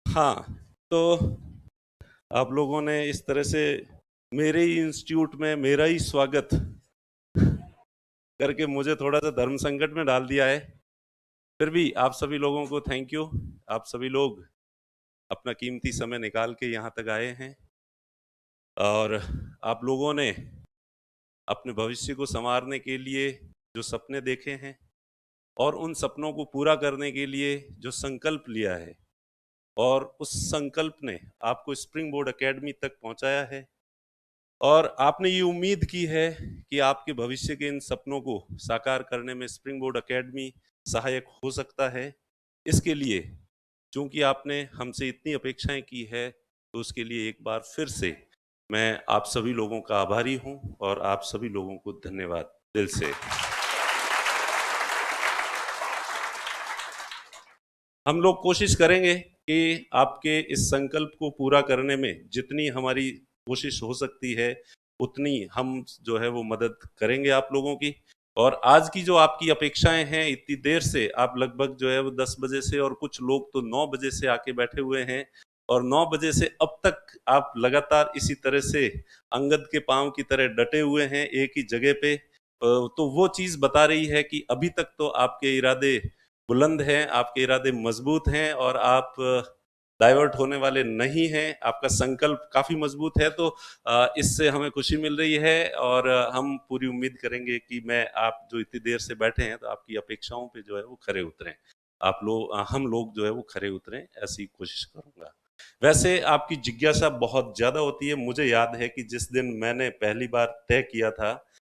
हाँ, तो आप लोगों ने इस तरह से मेरे ही इंस्टीट्यूट में मेरा ही स्वागत करके मुझे थोड़ा-सा धर्म संकट में डाल दिया है। फिर भी आप सभी लोगों को थैंक यू। आप सभी लोग अपना कीमती समय निकाल के यहाँ तक आए हैं और आप लोगों ने अपने भविष्य को सँवारने के लिए जो सपने देखे हैं और उन सपनों को पूरा करने के लिए जो संकल्प लिया है और उस संकल्प ने आपको स्प्रिंग बोर्ड अकेडमी तक पहुँचाया है और आपने ये उम्मीद की है कि आपके भविष्य के इन सपनों को साकार करने में स्प्रिंग बोर्ड अकेडमी सहायक हो सकता है। इसके लिए चूँकि आपने हमसे इतनी अपेक्षाएँ की है, तो उसके लिए एक बार फिर से मैं आप सभी लोगों का आभारी हूँ और आप सभी लोगों को धन्यवाद दिल से। हम लोग कोशिश करेंगे कि आपके इस संकल्प को पूरा करने में जितनी हमारी कोशिश हो सकती है, उतनी हम जो है वो मदद करेंगे आप लोगों की। और आज की जो आपकी अपेक्षाएँ हैं, इतनी देर से आप लगभग जो है वो 10 बजे से और कुछ लोग तो 9 बजे से आके बैठे हुए हैं और 9 बजे से अब तक आप लगातार इसी तरह से अंगद के पाँव की तरह डटे हुए हैं एक ही जगह पे। तो वो चीज़ बता रही है कि अभी तक तो आपके इरादे बुलंद हैं, आपके इरादे मज़बूत हैं और आप डाइवर्ट होने वाले नहीं हैं, आपका संकल्प काफ़ी मज़बूत है। तो इससे हमें खुशी मिल रही है और हम पूरी उम्मीद करेंगे कि मैं आप जो इतनी देर से बैठे हैं, तो आपकी अपेक्षाओं पे जो है वो खरे उतरें। हम लोग जो है वो खरे उतरें, ऐसी कोशिश करूँगा। वैसे आपकी जिज्ञासा बहुत ज़्यादा होती है, मुझे याद है कि जिस दिन मैंने पहली बार तय किया था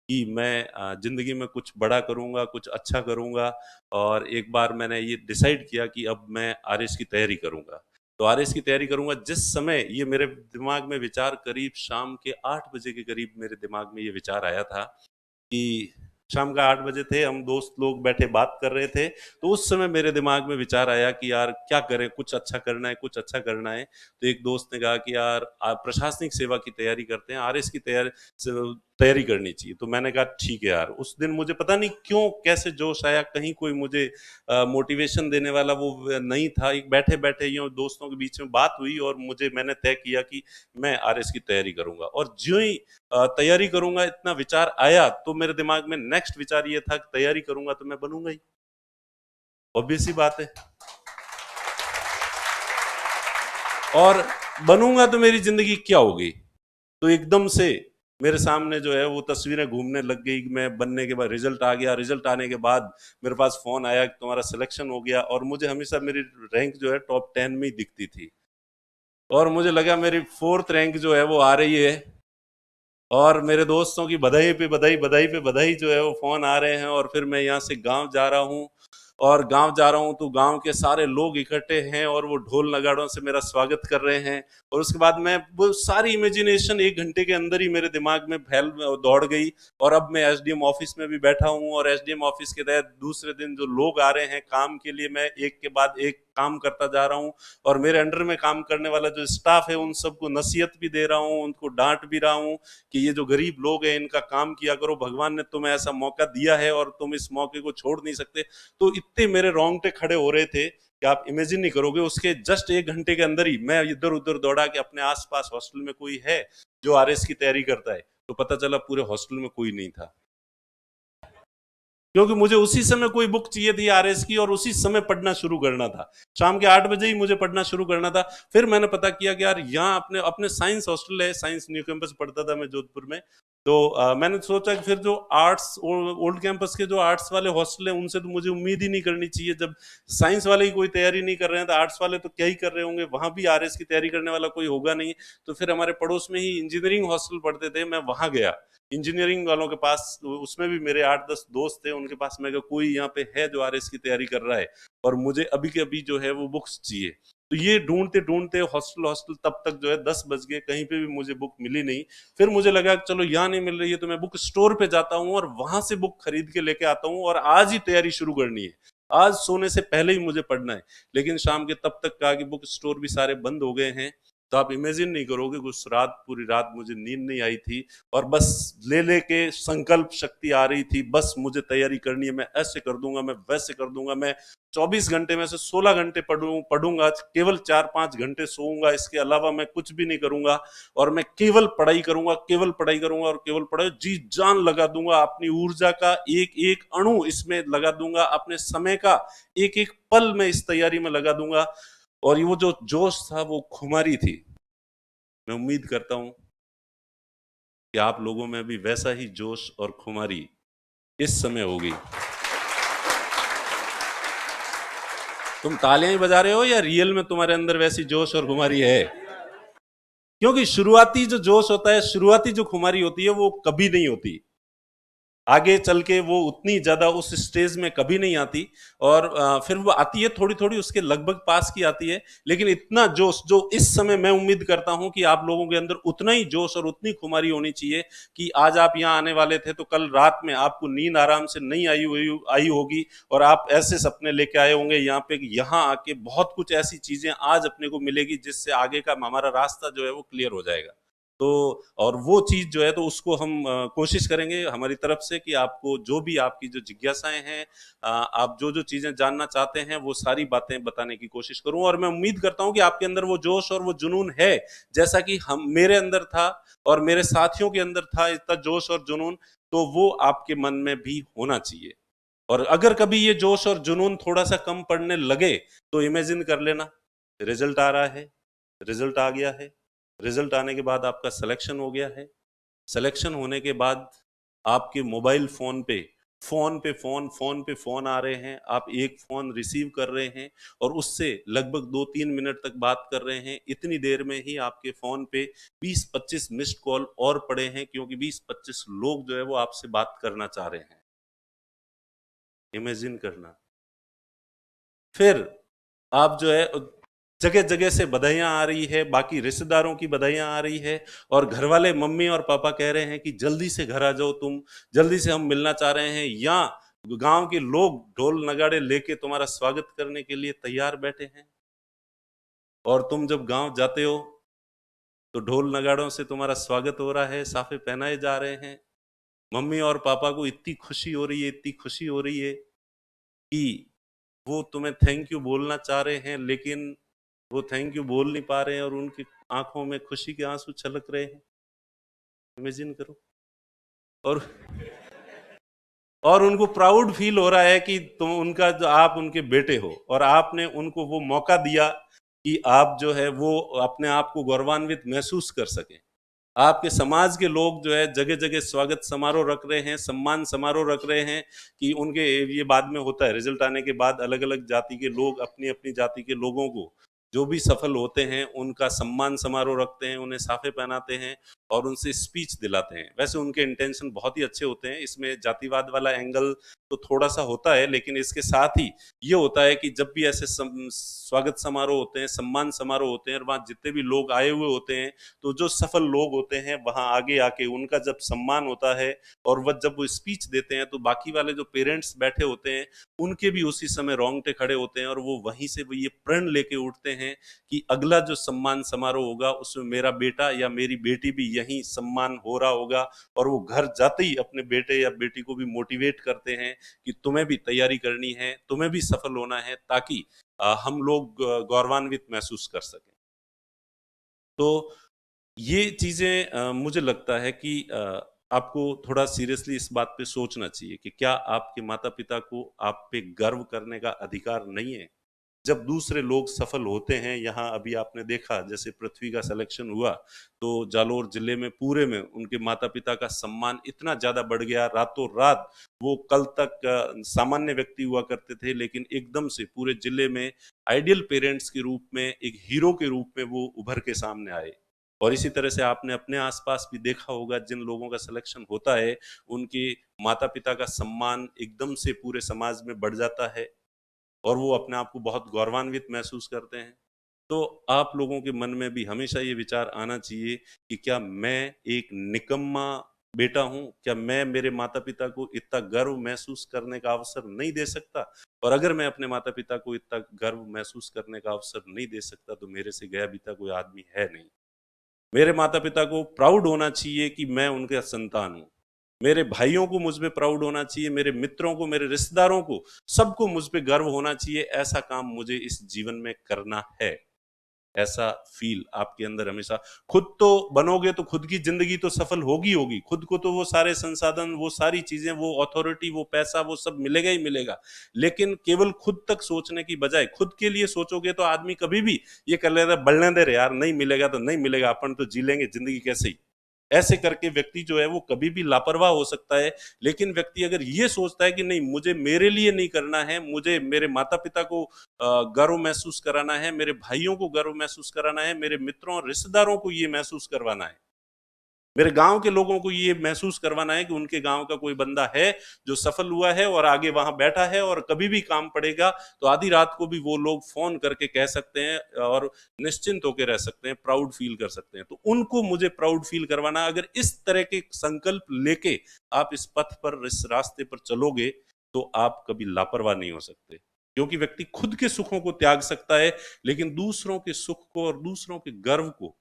कि मैं ज़िंदगी में कुछ बड़ा करूँगा, कुछ अच्छा करूँगा और एक बार मैंने ये डिसाइड किया कि अब मैं आरएस की तैयारी करूँगा। तो आरएस की तैयारी करूँगा जिस समय ये मेरे दिमाग में विचार करीब शाम के 8 बजे के करीब मेरे दिमाग में ये विचार आया था कि शाम का 8 बजे थे, हम दोस्त लोग बैठे बात कर रहे थे, तो उस समय मेरे दिमाग में विचार आया कि यार क्या करें, कुछ अच्छा करना है, कुछ अच्छा करना है। तो एक दोस्त ने कहा कि यार आप प्रशासनिक सेवा की तैयारी करते हैं, आरएस की तैयारी करनी चाहिए। तो मैंने कहा ठीक है यार, उस दिन मुझे पता नहीं क्यों कैसे जोश आया, कहीं कोई मुझे मोटिवेशन देने वाला वो नहीं था। एक बैठे-बैठे यूँ दोस्तों के बीच में बात हुई और मैंने तय किया कि मैं आरएस की तैयारी करूँगा और ज्यों ही तैयारी करूँगा इतना विचार आया, तो मेरे दिमाग में नेक्स्ट विचार ये था कि तैयारी करूँगा तो मैं बनूँगा ही, ऑब्वियस सी बात है। और बनूँगा तो मेरी ज़िंदगी क्या होगी? तो एकदम से मेरे सामने जो है वो तस्वीरें घूमने लग गई। मैं बनने के बाद रिज़ल्ट आ गया, रिज़ल्ट आने के बाद मेरे पास फ़ोन आया कि तुम्हारा सिलेक्शन हो गया और मुझे हमेशा मेरी रैंक जो है टॉप 10 में ही दिखती थी। और मुझे लगा मेरी 4th रैंक जो है वो आ रही है और मेरे दोस्तों की बधाई पे बधाई, बधाई पे बधाई जो है वो फ़ोन आ रहे हैं और फिर मैं यहाँ से गाँव जा रहा हूँ और गाँव जा रहा हूँ तो गाँव के सारे लोग इकट्ठे हैं और वो ढोल नगाड़ों से मेरा स्वागत कर रहे हैं और उसके बाद मैं वो सारी इमेजिनेशन 1 घंटे के अंदर ही मेरे दिमाग में दौड़ गई और अब मैं एसडीएम ऑफिस में भी बैठा हूँ और एसडीएम ऑफिस के तहत दूसरे दिन जो लोग आ रहे हैं काम के लिए, मैं एक के बाद एक काम करता जा रहा हूँ और मेरे अंडर में काम करने वाला जो स्टाफ है उन सबको नसीहत भी दे रहा हूँ, उनको डांट भी रहा हूँ कि ये जो गरीब लोग हैं इनका काम किया करो, भगवान ने तुम्हें ऐसा मौका दिया है और तुम इस मौके को छोड़ नहीं सकते। तो इतने मेरे रोंगटे खड़े हो रहे थे कि आप इमेजिन नहीं करोगे। उसके जस्ट 1 घंटे के अंदर ही मैं इधर-उधर दौड़ा कि अपने आस-पास हॉस्टल में कोई है जो आरएस की तैयारी करता है, तो पता चला पूरे हॉस्टल में कोई नहीं था। क्योंकि मुझे उसी समय कोई बुक चाहिए थी आरएस की और उसी समय पढ़ना शुरू करना था। शाम के 8 बजे ही मुझे पढ़ना शुरू करना था। फिर मैंने पता किया कि यार यहाँ अपने अपने साइंस हॉस्टल है, साइंस न्यू कैंपस पढ़ता था मैं जोधपुर में। तो मैंने सोचा कि फिर जो आर्ट्स ओल्ड कैंपस के जो आर्ट्स वाले हॉस्टल हैं उनसे तो मुझे उम्मीद ही नहीं करनी चाहिए। जब साइंस वाले ही कोई तैयारी नहीं कर रहे हैं तो आर्ट्स वाले तो क्या ही कर रहे होंगे, वहाँ भी आरएस की तैयारी करने वाला कोई होगा नहीं। तो फिर हमारे पड़ोस में ही इंजीनियरिंग हॉस्टल पढ़ते थे, मैं वहाँ गया। इंजीनियरिंग वालों के पास, उसमें भी मेरे 8-10 दोस्त थे, उनके पास मैं कहा कोई यहाँ पे है जो आरएस की तैयारी कर रहा है और मुझे अभी के अभी जो है वो बुक्स चाहिए। तो ये ढूंढते-ढूंढते हॉस्टल हॉस्टल तब तक जो है 10 बज गए, कहीं पे भी मुझे बुक मिली नहीं। फिर मुझे लगा कि चलो यहाँ नहीं मिल रही है तो मैं बुक स्टोर पे जाता हूँ और वहां से बुक खरीद के लेके आता हूँ और आज ही तैयारी शुरू करनी है। आज सोने से पहले ही मुझे पढ़ना है। लेकिन शाम के तब तक कहा कि बुक स्टोर भी सारे बंद हो गए हैं तो आप इमेजिन नहीं करोगे कि उस रात, पूरी रात मुझे नींद नहीं आई थी और बस ले के संकल्प शक्ति आ रही थी, बस मुझे तैयारी करनी है, मैं ऐसे कर दूंगा, मैं वैसे कर दूंगा, मैं 24 घंटे में से 16 घंटे पढ़ूंगा, केवल 4-5 घंटे सोऊंगा, इसके अलावा मैं कुछ भी नहीं करूंगा और मैं केवल पढ़ाई करूंगा, केवल पढ़ाई करूंगा और केवल पढ़ाई, जी जान लगा दूंगा, अपनी ऊर्जा का एक एक अणु इसमें लगा दूंगा, अपने समय का एक एक पल में इस तैयारी में लगा दूंगा। और वो जो जोश था, वो खुमारी थी। मैं उम्मीद करता हूं कि आप लोगों में भी वैसा ही जोश और खुमारी इस समय होगी। तुम तालियां ही बजा रहे हो या रियल में तुम्हारे अंदर वैसी जोश और खुमारी है? क्योंकि शुरुआती जो जोश होता है, शुरुआती जो खुमारी होती है, वो कभी नहीं होती। आगे चल के वो उतनी ज्यादा उस स्टेज में कभी नहीं आती और फिर वो आती है थोड़ी थोड़ी, उसके लगभग पास की आती है। लेकिन इतना जोश जो इस समय, मैं उम्मीद करता हूं कि आप लोगों के अंदर उतना ही जोश और उतनी खुमारी होनी चाहिए कि आज आप यहाँ आने वाले थे तो कल रात में आपको नींद आराम से नहीं आई होगी और आप ऐसे सपने लेके आए होंगे यहाँ पे कि यहाँ आके बहुत कुछ ऐसी चीजें आज अपने को मिलेगी जिससे आगे का हमारा रास्ता जो है वो क्लियर हो जाएगा। तो और वो चीज़ जो है, तो उसको हम कोशिश करेंगे हमारी तरफ से कि आपको जो भी आपकी जो जिज्ञासाएं हैं, आप जो जो चीज़ें जानना चाहते हैं, वो सारी बातें बताने की कोशिश करूं। और मैं उम्मीद करता हूं कि आपके अंदर वो जोश और वो जुनून है, जैसा कि हम, मेरे अंदर था और मेरे साथियों के अंदर था इतना जोश और जुनून, तो वो आपके मन में भी होना चाहिए। और अगर कभी ये जोश और जुनून थोड़ा सा कम पड़ने लगे तो इमेजिन कर लेना, रिजल्ट आ रहा है, रिजल्ट आ गया है, रिजल्ट आने के बाद आपका सिलेक्शन हो गया है, सिलेक्शन होने के बाद आपके मोबाइल फोन पे फोन आ रहे हैं, आप एक फोन रिसीव कर रहे हैं और उससे लगभग 2-3 मिनट तक बात कर रहे हैं। इतनी देर में ही आपके फोन पे 20-25 मिस्ड कॉल और पड़े हैं, क्योंकि 20-25 लोग जो है वो आपसे बात करना चाह रहे हैं। इमेजिन करना। फिर आप जो है, जगह जगह से बधाइयां आ रही है, बाकी रिश्तेदारों की बधाइयां आ रही है और घर वाले, मम्मी और पापा कह रहे हैं कि जल्दी से घर आ जाओ तुम, जल्दी से हम मिलना चाह रहे हैं, या गांव के लोग ढोल नगाड़े लेके तुम्हारा स्वागत करने के लिए तैयार बैठे हैं। और तुम जब गांव जाते हो तो ढोल नगाड़ों से तुम्हारा स्वागत हो रहा है, साफे पहनाए जा रहे हैं। मम्मी और पापा को इतनी खुशी हो रही है, इतनी खुशी हो रही है कि वो तुम्हें थैंक यू बोलना चाह रहे हैं, लेकिन वो थैंक यू बोल नहीं पा रहे हैं और उनकी आंखों में खुशी के आंसू छलक रहे हैं। इमेजिन करो। और उनको प्राउड फील हो रहा है कि तुम उनका, जो आप उनके बेटे हो और आपने उनको वो मौका दिया कि आप जो है वो अपने आप को गौरवान्वित महसूस कर सकें। आपके समाज के लोग जो है जगह जगह स्वागत समारोह रख रहे हैं, सम्मान समारोह रख रहे हैं कि उनके, ये बाद में होता है, रिजल्ट आने के बाद अलग अलग जाति के लोग अपनी अपनी जाति के लोगों को, जो भी सफल होते हैं, उनका सम्मान समारोह रखते हैं, उन्हें साफे पहनाते हैं और उनसे स्पीच दिलाते हैं। वैसे उनके इंटेंशन बहुत ही अच्छे होते हैं, इसमें जातिवाद वाला एंगल तो थोड़ा सा होता है, लेकिन इसके साथ ही ये होता है कि जब भी ऐसे स्वागत समारोह होते हैं, सम्मान समारोह होते हैं और वहाँ जितने भी लोग आए हुए होते हैं, तो जो सफल लोग होते हैं वहाँ आगे आके उनका जब सम्मान होता है और वह जब वो स्पीच देते हैं, तो बाकी वाले जो पेरेंट्स बैठे होते हैं उनके भी उसी समय रोंगटे खड़े होते हैं और वो वहीं से वो ये प्रण लेके उठते हैं कि अगला जो सम्मान समारोह होगा उसमें मेरा बेटा या मेरी बेटी भी यहीं सम्मान हो रहा होगा। और वो घर जाते ही अपने बेटे या बेटी को भी मोटिवेट करते हैं कि तुम्हें भी तैयारी करनी है, तुम्हें भी सफल होना है, ताकि हम लोग गौरवान्वित महसूस कर सकें। तो ये चीजें, मुझे लगता है कि आपको थोड़ा सीरियसली इस बात पे सोचना चाहिए कि क्या आपके माता पिता को आप पे गर्व करने का अधिकार नहीं है? जब दूसरे लोग सफल होते हैं, यहाँ अभी आपने देखा जैसे पृथ्वी का सिलेक्शन हुआ, तो जालोर जिले में पूरे में उनके माता पिता का सम्मान इतना ज्यादा बढ़ गया, रातों रात। वो कल तक सामान्य व्यक्ति हुआ करते थे, लेकिन एकदम से पूरे जिले में आइडियल पेरेंट्स के रूप में, एक हीरो के रूप में वो उभर के सामने आए। और इसी तरह से आपने अपने आसपास भी देखा होगा, जिन लोगों का सिलेक्शन होता है, उनके माता पिता का सम्मान एकदम से पूरे समाज में बढ़ जाता है और वो अपने आप को बहुत गौरवान्वित महसूस करते हैं। तो आप लोगों के मन में भी हमेशा ये विचार आना चाहिए कि क्या मैं एक निकम्मा बेटा हूँ? क्या मैं मेरे माता-पिता को इतना गर्व महसूस करने का अवसर नहीं दे सकता? और अगर मैं अपने माता-पिता को इतना गर्व महसूस करने का अवसर नहीं दे सकता, तो मेरे से गया बीता कोई आदमी है नहीं। मेरे माता-पिता को प्राउड होना चाहिए कि मैं उनका संतान हूँ। मेरे भाइयों को मुझ पे प्राउड होना चाहिए, मेरे मित्रों को, मेरे रिश्तेदारों को, सबको मुझ पे गर्व होना चाहिए। ऐसा काम मुझे इस जीवन में करना है। ऐसा फ़ील आपके अंदर हमेशा, खुद तो बनोगे तो खुद की ज़िंदगी तो सफल होगी होगी। खुद को तो वो सारे संसाधन, वो सारी चीज़ें, वो अथॉरिटी, वो पैसा, वो सब मिलेगा ही मिलेगा। लेकिन केवल खुद तक सोचने की बजाय खुद के लिए सोचोगे तो आदमी कभी भी ये कर लेता है, बढ़ने दे रे यार, नहीं मिलेगा तो नहीं मिलेगा, अपन तो जी लेंगे ज़िंदगी कैसे ही। ऐसे करके व्यक्ति जो है वो कभी भी लापरवाह हो सकता है। लेकिन व्यक्ति अगर ये सोचता है कि नहीं, मुझे मेरे लिए नहीं करना है, मुझे मेरे माता-पिता को गर्व महसूस कराना है, मेरे भाइयों को गर्व महसूस कराना है, मेरे मित्रों और रिश्तेदारों को ये महसूस करवाना है। मेरे गाँव के लोगों को ये महसूस करवाना है कि उनके गाँव का कोई बंदा है, जो सफल हुआ है और आगे वहाँ बैठा है, और कभी भी काम पड़ेगा, तो आधी रात को भी वो लोग फ़ोन करके कह सकते हैं और निश्चिंत होके रह सकते हैं, प्राउड फ़ील कर सकते हैं। तो उनको मुझे प्राउड फ़ील करवाना है। अगर इस तरह के संकल्प लेके आप इस पथ पर, इस रास्ते पर चलोगे, तो आप कभी लापरवाह नहीं हो सकते। क्योंकि व्यक्ति खुद के सुखों को त्याग सकता है, लेकिन दूसरों के सुख को और दूसरों के गर्व को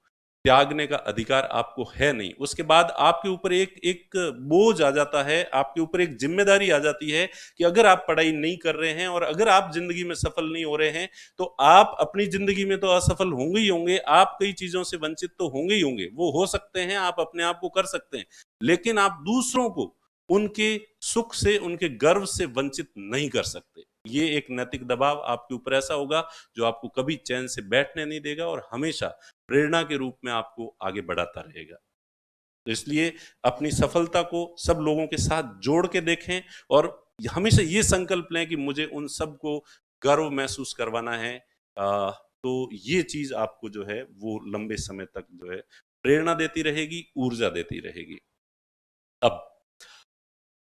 त्यागने का अधिकार आपको है नहीं। उसके बाद आपके ऊपर एक एक बोझ आ जाता है, आपके ऊपर एक ज़िम्मेदारी आ जाती है कि अगर आप पढ़ाई नहीं कर रहे हैं और अगर आप ज़िंदगी में सफल नहीं हो रहे हैं, तो आप अपनी ज़िंदगी में तो असफल होंगे ही होंगे, आप कई चीज़ों से वंचित तो होंगे ही होंगे। वो हो सकते हैं, आप अपने आप को कर सकते हैं, लेकिन आप दूसरों को उनके सुख से, उनके गर्व से वंचित नहीं कर सकते। ये एक नैतिक दबाव आपके ऊपर ऐसा होगा, जो आपको कभी चैन से बैठने नहीं देगा और हमेशा प्रेरणा के रूप में आपको आगे बढ़ाता रहेगा। तो इसलिए अपनी सफलता को सब लोगों के साथ जोड़ के देखें और हमेशा ये संकल्प लें कि मुझे उन सबको गर्व महसूस करवाना है। तो ये चीज़ आपको जो है वो लंबे समय तक जो है प्रेरणा देती रहेगी, ऊर्जा देती रहेगी। अब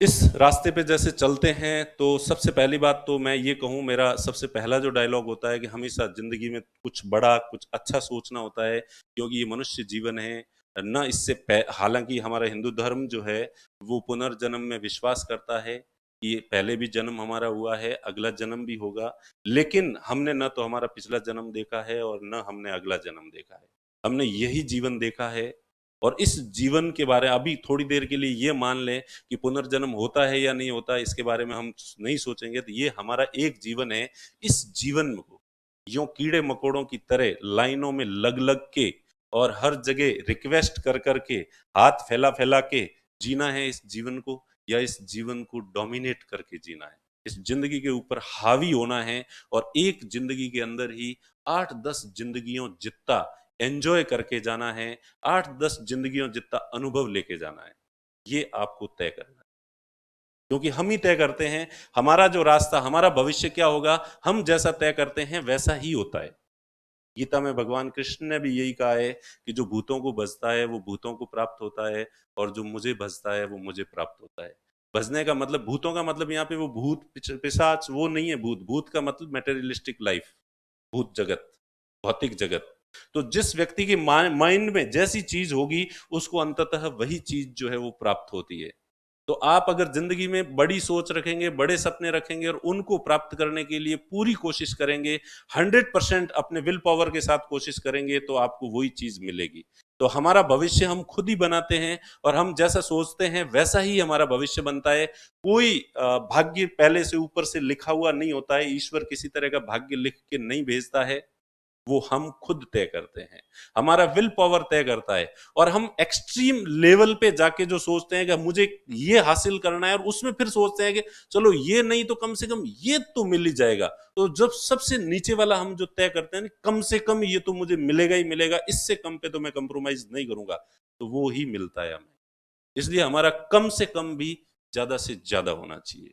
इस रास्ते पे जैसे चलते हैं, तो सबसे पहली बात तो मैं ये कहूँ, मेरा सबसे पहला जो डायलॉग होता है कि हमेशा ज़िंदगी में कुछ बड़ा, कुछ अच्छा सोचना होता है, क्योंकि ये मनुष्य जीवन है। ना इससे पह हालाँकि हमारा हिंदू धर्म जो है, वो पुनर्जन्म में विश्वास करता है कि ये पहले भी जन्म हमारा हुआ है, अगला जन्म भी होगा। लेकिन हमने ना तो हमारा पिछला जन्म देखा है और ना हमने अगला जन्म देखा है। हमने यही जीवन देखा है, और इस जीवन के बारे अभी थोड़ी देर के लिए ये मान लें कि पुनर्जन्म होता है या नहीं होता, इसके बारे में हम नहीं सोचेंगे, तो ये हमारा एक जीवन है। इस जीवन को यूँ कीड़े-मकोड़ों की तरह लाइनों में लग-लग के और हर जगह रिक्वेस्ट कर के, हाथ फैला-फैला के जीना है इस जीवन को, या इस जीवन को डोमिनेट करके जीना है। इस ज़िंदगी के ऊपर हावी होना है और एक ज़िंदगी के अंदर ही 8-10 ज़िंदगियों जितना एन्जॉय करके जाना है, 8-10 ज़िंदगियों जितना अनुभव लेके जाना है। ये आपको तय करना है। क्योंकि हम ही तय करते हैं, हमारा जो रास्ता, हमारा भविष्य क्या होगा, हम जैसा तय करते हैं वैसा ही होता है। गीता में भगवान कृष्ण ने भी यही कहा है कि जो भूतों को भजता है, वो भूतों को प्राप्त होता है, और जो मुझे भजता है, वो मुझे प्राप्त होता है। भजने का मतलब, भूतों का मतलब यहाँ पे वो भूत, पिशाच वो नहीं है भूत। भूत का मतलब मटेरियलिस्टिक लाइफ़, भूत जगत, भौतिक जगत। तो जिस व्यक्ति के माइंड में जैसी चीज़ होगी, उसको अंततः वही चीज़ जो है वो प्राप्त होती है। तो आप अगर ज़िंदगी में बड़ी सोच रखेंगे, बड़े सपने रखेंगे और उनको प्राप्त करने के लिए पूरी कोशिश करेंगे, 100% अपने विल पावर के साथ कोशिश करेंगे, तो आपको वही चीज़ मिलेगी। तो हमारा भविष्य हम खुद ही बनाते हैं, और हम जैसा सोचते हैं वैसा ही हमारा भविष्य बनता है। कोई भाग्य पहले से ऊपर से लिखा हुआ नहीं होता है, ईश्वर किसी तरह का भाग्य लिख के नहीं भेजता है। वो हम खुद तय करते हैं। हमारा विल पावर तय करता है, और हम एक्सट्रीम लेवल पे जाके जो सोचते हैं कि मुझे ये हासिल करना है, और उसमें फिर सोचते हैं कि चलो ये नहीं तो कम से कम ये तो मिल ही जाएगा। तो जब सबसे नीचे वाला हम जो तय करते हैं ना, कम से कम ये तो मुझे मिलेगा ही मिलेगा, इससे कम पे तो मैं कंप्रोमाइज़ नहीं करूँगा, तो वो ही मिलता है हमें। इसलिए हमारा कम से कम भी ज़्यादा से ज़्यादा होना चाहिए।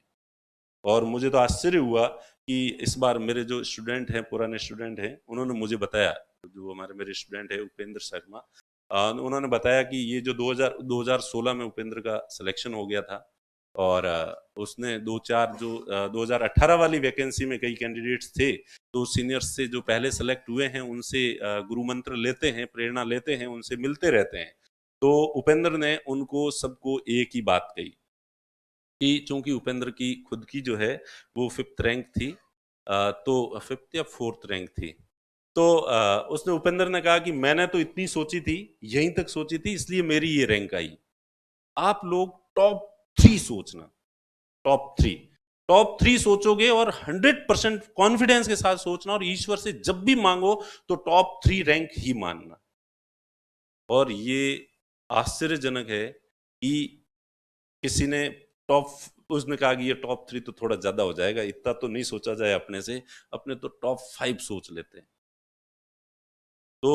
और मुझे तो आश्चर्य हुआ कि इस बार मेरे जो स्टूडेंट हैं, पुराने स्टूडेंट हैं, उन्होंने मुझे बताया, जो हमारे मेरे स्टूडेंट हैं उपेंद्र शर्मा, उन्होंने बताया कि ये जो 2016 में उपेंद्र का सिलेक्शन हो गया था, और उसने 2-4 जो 2018 वाली वैकेंसी में कई कैंडिडेट्स थे, तो सीनियर्स से जो पहले सेलेक्ट हुए हैं उनसे गुरु मंत्र लेते हैं, प्रेरणा लेते हैं, उनसे मिलते रहते हैं। तो उपेंद्र ने उनको सबको एक ही बात कही कि चूंकि उपेंद्र की खुद की जो है वो 5th रैंक थी, तो 5th या 4th रैंक थी। तो उसने उपेंद्र ने कहा कि मैंने तो इतनी सोची थी, यहीं तक सोची थी, इसलिए मेरी ये रैंक आई। आप लोग टॉप 3 सोचना, टॉप 3, टॉप 3 सोचोगे और 100% कॉन्फिडेंस के साथ सोचना, और ईश्वर से जब भी मांगो तो टॉप 3 रैंक ही मानना। और ये आश्चर्यजनक है कि किसी ने टॉप उसने कहा कि ये टॉप 3 तो थोड़ा ज्यादा हो जाएगा, इतना तो नहीं सोचा जाए अपने से, अपने तो टॉप 5 सोच लेते हैं। तो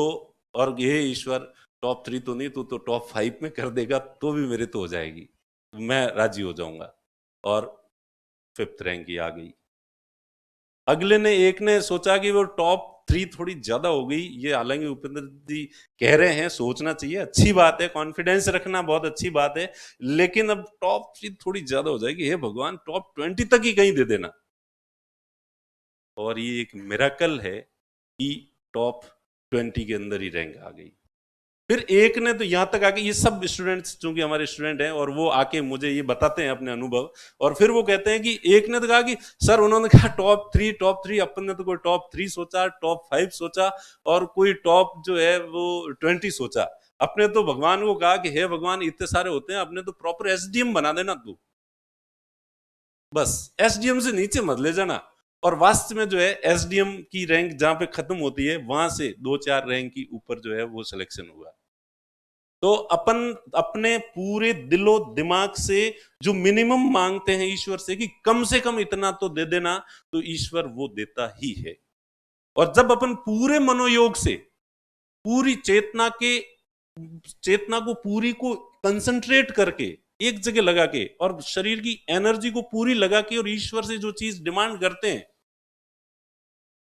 और ये ईश्वर, टॉप 3 तो नहीं, तू तो टॉप 5 में कर देगा तो भी मेरे तो हो जाएगी, मैं राजी हो जाऊंगा। और 5th रैंक ही आ गई। अगले ने एक ने सोचा कि वो टॉप 3 थोड़ी ज्यादा हो गई, ये हालांकि उपेंद्र जी कह रहे हैं सोचना चाहिए, अच्छी बात है, कॉन्फिडेंस रखना बहुत अच्छी बात है, लेकिन अब टॉप 3 थोड़ी ज्यादा हो जाएगी, हे भगवान टॉप 20 तक ही कहीं दे देना। और ये एक मिरेकल है कि टॉप 20 के अंदर ही रैंक आ गई। फिर एक ने तो यहां तक आके, ये सब स्टूडेंट्स चूंकि हमारे स्टूडेंट हैं और वो आके मुझे ये बताते हैं अपने अनुभव, और फिर वो कहते हैं कि एक ने तो कहा कि सर उन्होंने कहा टॉप 3 टॉप 3, अपन ने तो कोई टॉप 3 सोचा, टॉप 5 सोचा, और कोई टॉप जो है वो 20 सोचा। अपने तो भगवान को कहा कि हे भगवान इतने सारे होते हैं, अपने तो प्रॉपर एसडीएम बना देना तू, बस एसडीएम से नीचे मत ले जाना। और वास्तव में जो है एसडीएम की रैंक जहां पे खत्म होती है, वहां से 2-4 रैंक की ऊपर जो है वो सिलेक्शन हुआ। तो अपन अपने पूरे दिलो दिमाग से जो मिनिमम मांगते हैं ईश्वर से कि कम से कम इतना तो दे देना, तो ईश्वर वो देता ही है। और जब अपन पूरे मनोयोग से, पूरी चेतना को पूरी को कंसंट्रेट करके एक जगह लगा के, और शरीर की एनर्जी को पूरी लगा के, और ईश्वर से जो चीज डिमांड करते हैं,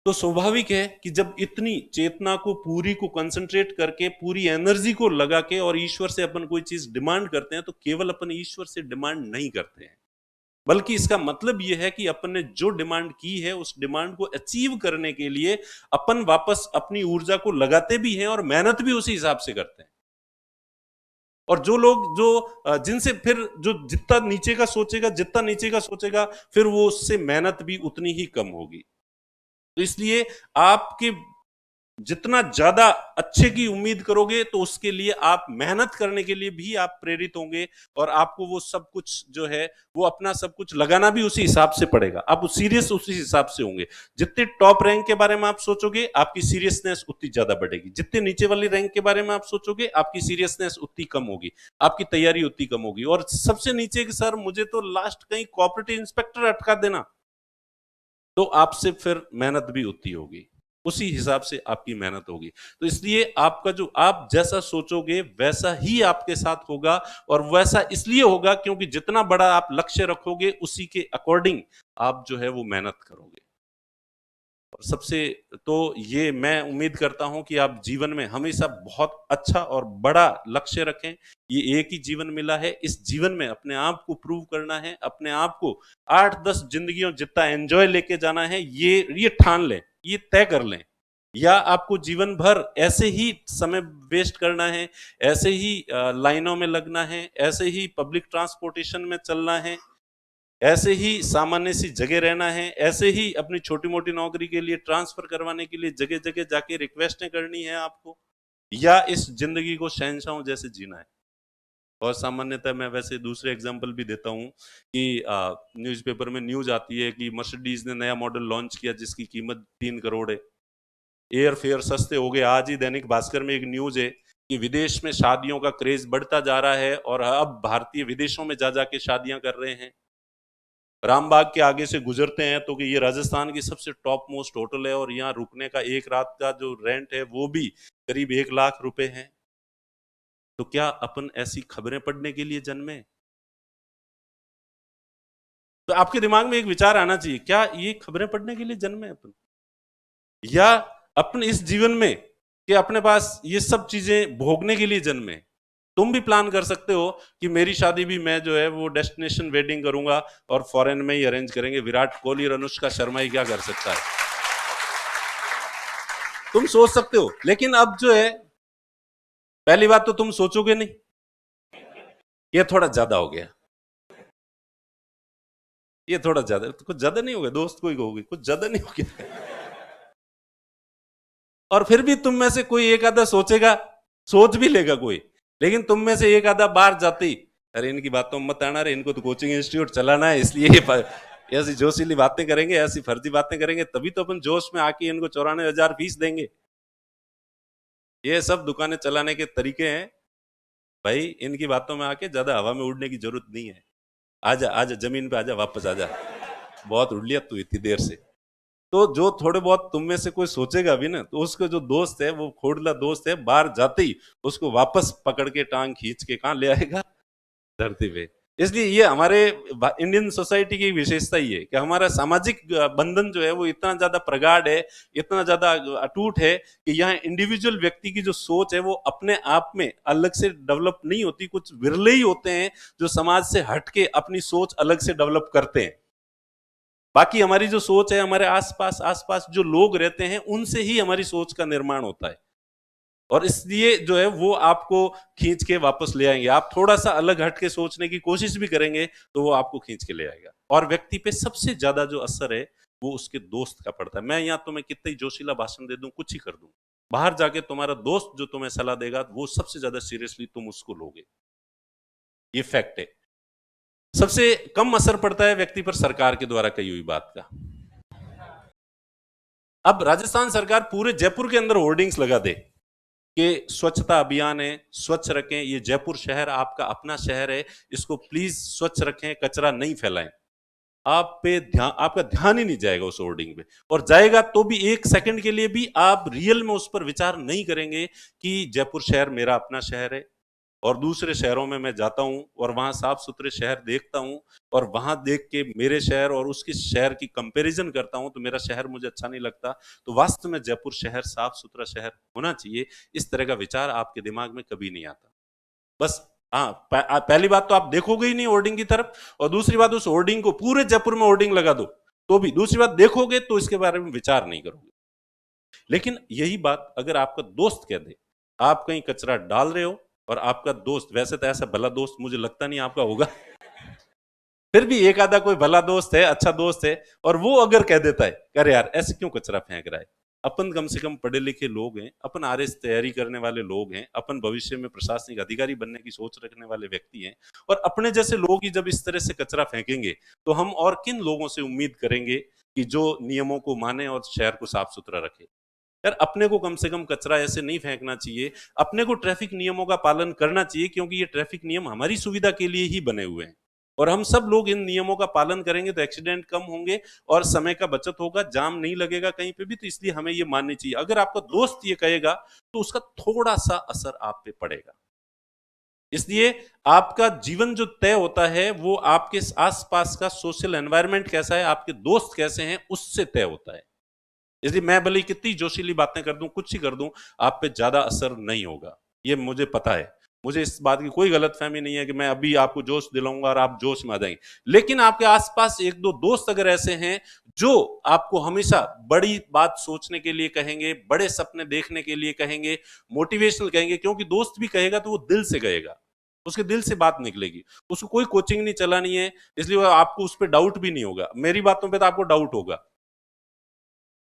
तो स्वाभाविक है कि जब इतनी चेतना को पूरी को कंसंट्रेट करके, पूरी एनर्जी को लगा के, और ईश्वर से अपन कोई चीज डिमांड करते हैं, तो केवल अपन ईश्वर से डिमांड नहीं करते हैं, बल्कि इसका मतलब यह है कि अपन ने जो डिमांड की है उस डिमांड को अचीव करने के लिए अपन वापस अपनी ऊर्जा को लगाते भी हैं और मेहनत भी उसी हिसाब से करते हैं। और जो लोग जो जिनसे फिर जो जितना नीचे का सोचेगा, फिर वो उससे मेहनत भी उतनी ही कम होगी। तो इसलिए आपके जितना ज्यादा अच्छे की उम्मीद करोगे, तो उसके लिए आप मेहनत करने के लिए भी आप प्रेरित होंगे, और आपको वो सब कुछ जो है वो अपना सब कुछ लगाना भी उसी हिसाब से पड़ेगा, आप सीरियस उसी हिसाब से होंगे। जितने टॉप रैंक के बारे में आप सोचोगे, आपकी सीरियसनेस उतनी ज्यादा बढ़ेगी, जितने नीचे वाली रैंक के बारे में आप सोचोगे, आपकी सीरियसनेस उतनी कम होगी, आपकी तैयारी उतनी कम होगी। और सबसे नीचे कि सर मुझे तो लास्ट कहीं कोऑपरेटिव इंस्पेक्टर अटका देना, तो आपसे फिर मेहनत भी उतनी होगी, उसी हिसाब से आपकी मेहनत होगी। तो इसलिए आपका जो आप जैसा सोचोगे वैसा ही आपके साथ होगा, और वैसा इसलिए होगा क्योंकि जितना बड़ा आप लक्ष्य रखोगे, उसी के अकॉर्डिंग आप जो है वो मेहनत करोगे। और सबसे तो ये मैं उम्मीद करता हूं कि आप जीवन में हमेशा बहुत अच्छा और बड़ा लक्ष्य रखें। ये एक ही जीवन मिला है, इस जीवन में अपने आप को प्रूव करना है, अपने आप को 8-10 जिंदगियों जितना एंजॉय लेके जाना है, ये ठान लें, ये तय कर लें। या आपको जीवन भर ऐसे ही समय वेस्ट करना है, ऐसे ही लाइनों में लगना है, ऐसे ही पब्लिक ट्रांसपोर्टेशन में चलना है, ऐसे ही सामान्य सी जगह रहना है, ऐसे ही अपनी छोटी मोटी नौकरी के लिए ट्रांसफर करवाने के लिए जगह जगह जाके रिक्वेस्टें करनी है आपको, या इस जिंदगी को शहंशाहों जैसे जीना है। और सामान्यतः मैं वैसे दूसरे एग्जांपल भी देता हूं कि न्यूज़पेपर में न्यूज आती है कि मर्सिडीज ने नया मॉडल लॉन्च किया जिसकी कीमत 3 करोड़ है, एयर फेयर सस्ते हो गए। आज ही दैनिक भास्कर में एक न्यूज है कि विदेश में शादियों का क्रेज बढ़ता जा रहा है, और अब भारतीय विदेशों में जा जाके शादियां कर रहे हैं। रामबाग के आगे से गुजरते हैं तो कि ये राजस्थान की सबसे टॉप मोस्ट होटल है, और यहाँ रुकने का एक रात का जो रेंट है वो भी करीब 1 लाख रुपए है। तो क्या अपन ऐसी खबरें पढ़ने के लिए जन्मे? तो आपके दिमाग में एक विचार आना चाहिए, क्या ये खबरें पढ़ने के लिए जन्मे अपन, या अपने इस जीवन में कि अपने पास ये सब चीजें भोगने के लिए जन्मे? तुम भी प्लान कर सकते हो कि मेरी शादी भी मैं जो है वो डेस्टिनेशन वेडिंग करूंगा और फॉरेन में ही अरेंज करेंगे, विराट कोहली और अनुष्का शर्मा ही क्या कर सकता है? तुम सोच सकते हो, लेकिन अब जो है पहली बात तो तुम सोचोगे नहीं, ये थोड़ा ज्यादा हो गया। ये थोड़ा ज्यादा, तो कुछ ज्यादा नहीं हो गया, दोस्त कोई कहोगे कुछ ज्यादा नहीं हो गया। और फिर भी तुम में से कोई एक आधा सोचेगा, सोच भी लेगा कोई, लेकिन तुम में से एक आधा बाहर जाती, अरे इनकी बातों में मत आना, अरे इनको तो कोचिंग इंस्टीट्यूट चलाना है, इसलिए ये ऐसी जोशीली बातें करेंगे, ऐसी फर्जी बातें करेंगे, तभी तो अपन जोश में आके इनको 94,000 फीस देंगे। ये सब दुकानें चलाने के तरीके हैं भाई, इनकी बातों में आके ज्यादा हवा में उड़ने की जरूरत नहीं है। आजा आजा जमीन पे आजा, वापस आजा, बहुत उड़ लिया तू इतनी देर से। तो जो थोड़े बहुत तुम में से कोई सोचेगा भी ना, तो उसका जो दोस्त है वो खोड़ला दोस्त है, बाहर जाते ही उसको वापस पकड़ के टांग खींच के कहां ले आएगा, धरती पे। इसलिए ये हमारे इंडियन सोसाइटी की विशेषता ही है कि हमारा सामाजिक बंधन जो है वो इतना ज्यादा प्रगाढ़ है, इतना ज्यादा अटूट है कि यहाँ इंडिविजुअल व्यक्ति की जो सोच है वो अपने आप में अलग से डेवलप नहीं होती, कुछ विरले ही होते हैं जो समाज से हट के अपनी सोच अलग से डेवलप करते हैं। बाकी हमारी जो सोच है, हमारे आसपास आसपास जो लोग रहते हैं उनसे ही हमारी सोच का निर्माण होता है, और इसलिए जो है वो आपको खींच के वापस ले आएंगे। आप थोड़ा सा अलग हट के सोचने की कोशिश भी करेंगे तो वो आपको खींच के ले आएगा। और व्यक्ति पे सबसे ज्यादा जो असर है वो उसके दोस्त का पड़ता है। मैं यहाँ तुम्हें कितना ही जोशीला भाषण दे दूं, कुछ ही कर दूं, बाहर जाके तुम्हारा दोस्त जो तुम्हें सलाह देगा वो सबसे ज्यादा सीरियसली तुम उसको लोगे, ये फैक्ट है। सबसे कम असर पड़ता है व्यक्ति पर सरकार के द्वारा कही हुई बात का। अब राजस्थान सरकार पूरे जयपुर के अंदर होर्डिंग्स लगा दे कि स्वच्छता अभियान है, स्वच्छ रखें, ये जयपुर शहर आपका अपना शहर है, इसको प्लीज स्वच्छ रखें, कचरा नहीं फैलाएं। आप पे ध्यान, आपका ध्यान ही नहीं जाएगा उस होर्डिंग पे, और जाएगा तो भी एक सेकंड के लिए भी आप रियल में उस पर विचार नहीं करेंगे कि जयपुर शहर मेरा अपना शहर है। और दूसरे शहरों में मैं जाता हूं और वहां साफ सुथरे शहर देखता हूं, और वहां देख के मेरे शहर और उसके शहर की कंपैरिजन करता हूं तो मेरा शहर मुझे अच्छा नहीं लगता। तो वास्तव में जयपुर शहर साफ सुथरा शहर होना चाहिए, इस तरह का विचार आपके दिमाग में कभी नहीं आता। बस हाँ, पहली बात तो आप देखोगे ही नहीं होर्डिंग की तरफ, और दूसरी बात उस होर्डिंग को पूरे जयपुर में होर्डिंग लगा दो तो भी, दूसरी बात देखोगे तो इसके बारे में विचार नहीं करोगे। लेकिन यही बात अगर आपका दोस्त कह दे, आप कहीं कचरा डाल रहे हो और आपका दोस्त, वैसे तो ऐसा भला दोस्त मुझे लगता नहीं आपका होगा, फिर भी एक आधा कोई भला दोस्त है, अच्छा दोस्त है, और वो अगर कह देता है अरे यार ऐसे क्यों कचरा फेंक रहा है, अपन कम से कम पढ़े लिखे लोग हैं, अपन आरएस तैयारी करने वाले लोग हैं, अपन भविष्य में प्रशासनिक अधिकारी बनने की सोच रखने वाले व्यक्ति हैं, और अपने जैसे लोग ही जब इस तरह से कचरा फेंकेंगे तो हम और किन लोगों से उम्मीद करेंगे कि जो नियमों को माने और शहर को साफ सुथरा रखे। यार अपने को कम से कम कचरा ऐसे नहीं फेंकना चाहिए, अपने को ट्रैफिक नियमों का पालन करना चाहिए, क्योंकि ये ट्रैफिक नियम हमारी सुविधा के लिए ही बने हुए हैं, और हम सब लोग इन नियमों का पालन करेंगे तो एक्सीडेंट कम होंगे और समय का बचत होगा, जाम नहीं लगेगा कहीं पे भी। तो इसलिए हमें ये माननी चाहिए, अगर आपका दोस्त ये कहेगा तो उसका थोड़ा सा असर आप पे पड़ेगा। इसलिए आपका जीवन जो तय होता है वो आपके आसपास का सोशल एनवायरनमेंट कैसा है, आपके दोस्त कैसे हैं, उससे तय होता है। इसलिए मैं भले कितनी जोशीली बातें कर दूं, कुछ ही कर दूं, आप पे ज्यादा असर नहीं होगा, ये मुझे पता है। मुझे इस बात की कोई गलतफहमी नहीं है कि मैं अभी आपको जोश दिलाऊंगा और आप जोश में आ जाएंगे। लेकिन आपके आसपास एक दो दोस्त अगर ऐसे हैं जो आपको हमेशा बड़ी बात सोचने के लिए कहेंगे, बड़े सपने देखने के लिए कहेंगे, मोटिवेशनल कहेंगे, क्योंकि दोस्त भी कहेगा तो वो दिल से कहेगा, उसके दिल से बात निकलेगी, उसको कोई कोचिंग नहीं चलानी है, इसलिए आपको उस पर डाउट भी नहीं होगा। मेरी बातों पर तो आपको डाउट होगा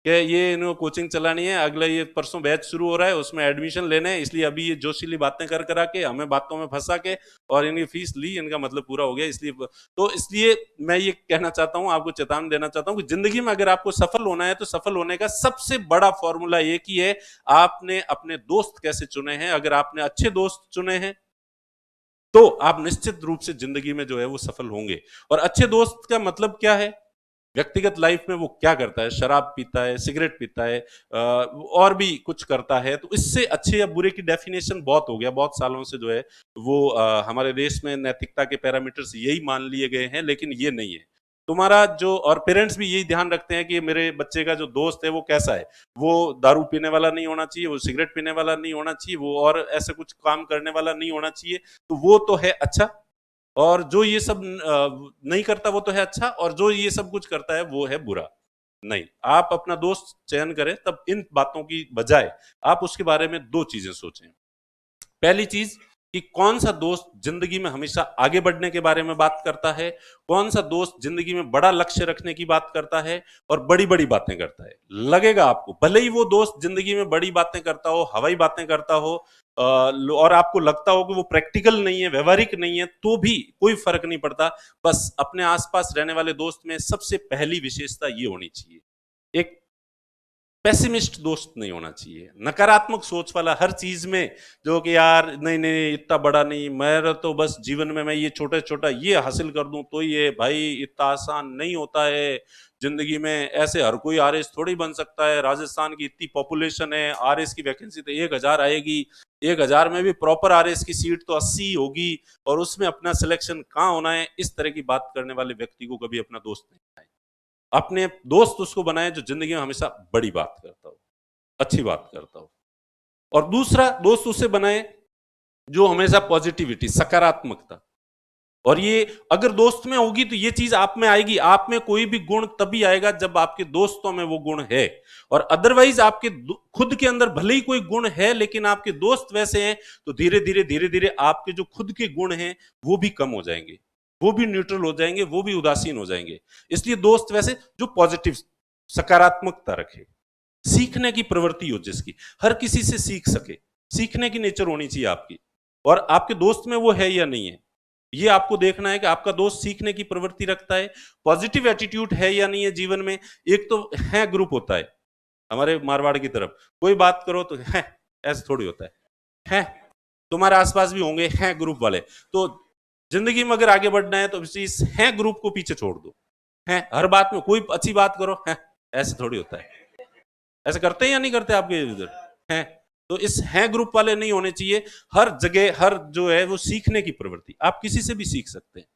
कि ये इन्होंने कोचिंग चलानी है, अगला ये परसों बैच शुरू हो रहा है उसमें एडमिशन लेने हैं, इसलिए अभी ये जोशीली बातें कर करा के हमें बातों में फंसा के और इनकी फीस ली, इनका मतलब पूरा हो गया। इसलिए मैं ये कहना चाहता हूं, आपको चेतावनी देना चाहता हूं कि जिंदगी में अगर आपको सफल होना है तो सफल होने का सबसे बड़ा फॉर्मूला एक ही है, आपने अपने दोस्त कैसे चुने हैं। अगर आपने अच्छे दोस्त चुने हैं तो आप निश्चित रूप से जिंदगी में जो है वो सफल होंगे। और अच्छे दोस्त का मतलब क्या है, व्यक्तिगत लाइफ में वो क्या करता है, शराब पीता है, सिगरेट पीता है, और भी कुछ करता है, तो इससे अच्छे या बुरे की डेफिनेशन बहुत हो गया, बहुत सालों से जो है वो हमारे देश में नैतिकता के पैरामीटर्स यही मान लिए गए हैं, लेकिन ये नहीं है। तुम्हारा जो, और पेरेंट्स भी यही ध्यान रखते हैं कि मेरे बच्चे का जो दोस्त है वो कैसा है, वो दारू पीने वाला नहीं होना चाहिए, वो सिगरेट पीने वाला नहीं होना चाहिए, वो और ऐसे कुछ काम करने वाला नहीं होना चाहिए, तो वो तो है अच्छा, और जो ये सब नहीं करता वो तो है अच्छा, और जो ये सब कुछ करता है वो है बुरा। नहीं, आप अपना दोस्त चयन करें तब इन बातों की बजाय आप उसके बारे में दो चीजें सोचें। पहली चीज कि कौन सा दोस्त जिंदगी में हमेशा आगे बढ़ने के बारे में बात करता है, कौन सा दोस्त जिंदगी में बड़ा लक्ष्य रखने की बात करता है और बड़ी बड़ी बातें करता है। लगेगा आपको, भले ही वो दोस्त जिंदगी में बड़ी बातें करता हो, हवाई बातें करता हो, और आपको लगता हो कि वो प्रैक्टिकल नहीं है, व्यवहारिक नहीं है, तो भी कोई फर्क नहीं पड़ता। बस अपने आसपास रहने वाले दोस्त में सबसे पहली विशेषता ये होनी चाहिए, एक पेसिमिस्ट दोस्त नहीं होना चाहिए, नकारात्मक सोच वाला हर चीज में, जो कि यार नहीं नहीं इतना बड़ा नहीं, मेरा तो बस जीवन में मैं ये छोटा छोटा ये हासिल कर दूं तो ये भाई इतना आसान नहीं होता है जिंदगी में, ऐसे हर कोई आरएस थोड़ी बन सकता है, राजस्थान की इतनी पॉपुलेशन है, आरएस की वैकेंसी तो 1000 आएगी, 1000 में भी प्रॉपर आरएस की सीट तो 80 होगी और उसमें अपना सिलेक्शन कहाँ होना है। इस तरह की बात करने वाले व्यक्ति को कभी अपना दोस्त नहीं बनाए। अपने दोस्त उसको बनाए जो जिंदगी में हमेशा बड़ी बात करता हो, अच्छी बात करता हो। और दूसरा दोस्त उसे बनाए जो हमेशा पॉजिटिविटी, सकारात्मकता, और ये अगर दोस्त में होगी तो ये चीज आप में आएगी। आप में कोई भी गुण तभी आएगा जब आपके दोस्तों में वो गुण है, और अदरवाइज आपके खुद के अंदर भले ही कोई गुण है लेकिन आपके दोस्त वैसे हैं तो धीरे धीरे आपके जो खुद के गुण हैं वो भी कम हो जाएंगे, वो भी न्यूट्रल हो जाएंगे, वो भी उदासीन हो जाएंगे। इसलिए दोस्त वैसे जो पॉजिटिव, सकारात्मकता रखे, सीखने की प्रवृत्ति हो, जिसकी हर किसी से सीख सके, सीखने की नेचर होनी चाहिए आपकी। और आपके दोस्त में वो है या नहीं है, ये आपको देखना है कि आपका दोस्त सीखने की प्रवृत्ति रखता है, पॉजिटिव एटीट्यूड है या नहीं है जीवन में। एक तो है ग्रुप होता है हमारे मारवाड़ की तरफ, कोई बात करो तो है, ऐसे थोड़ी होता है, तुम्हारे आसपास भी होंगे हैं ग्रुप वाले। तो जिंदगी में अगर आगे बढ़ना है तो इस है ग्रुप को पीछे छोड़ दो, है हर बात में कोई अच्छी बात करो, है ऐसे थोड़ी होता है। ऐसे करते हैं या नहीं करते आपके इधर, हैं? तो इस है ग्रुप वाले नहीं होने चाहिए। हर जगह हर जो है वो सीखने की प्रवृत्ति, आप किसी से भी सीख सकते हैं।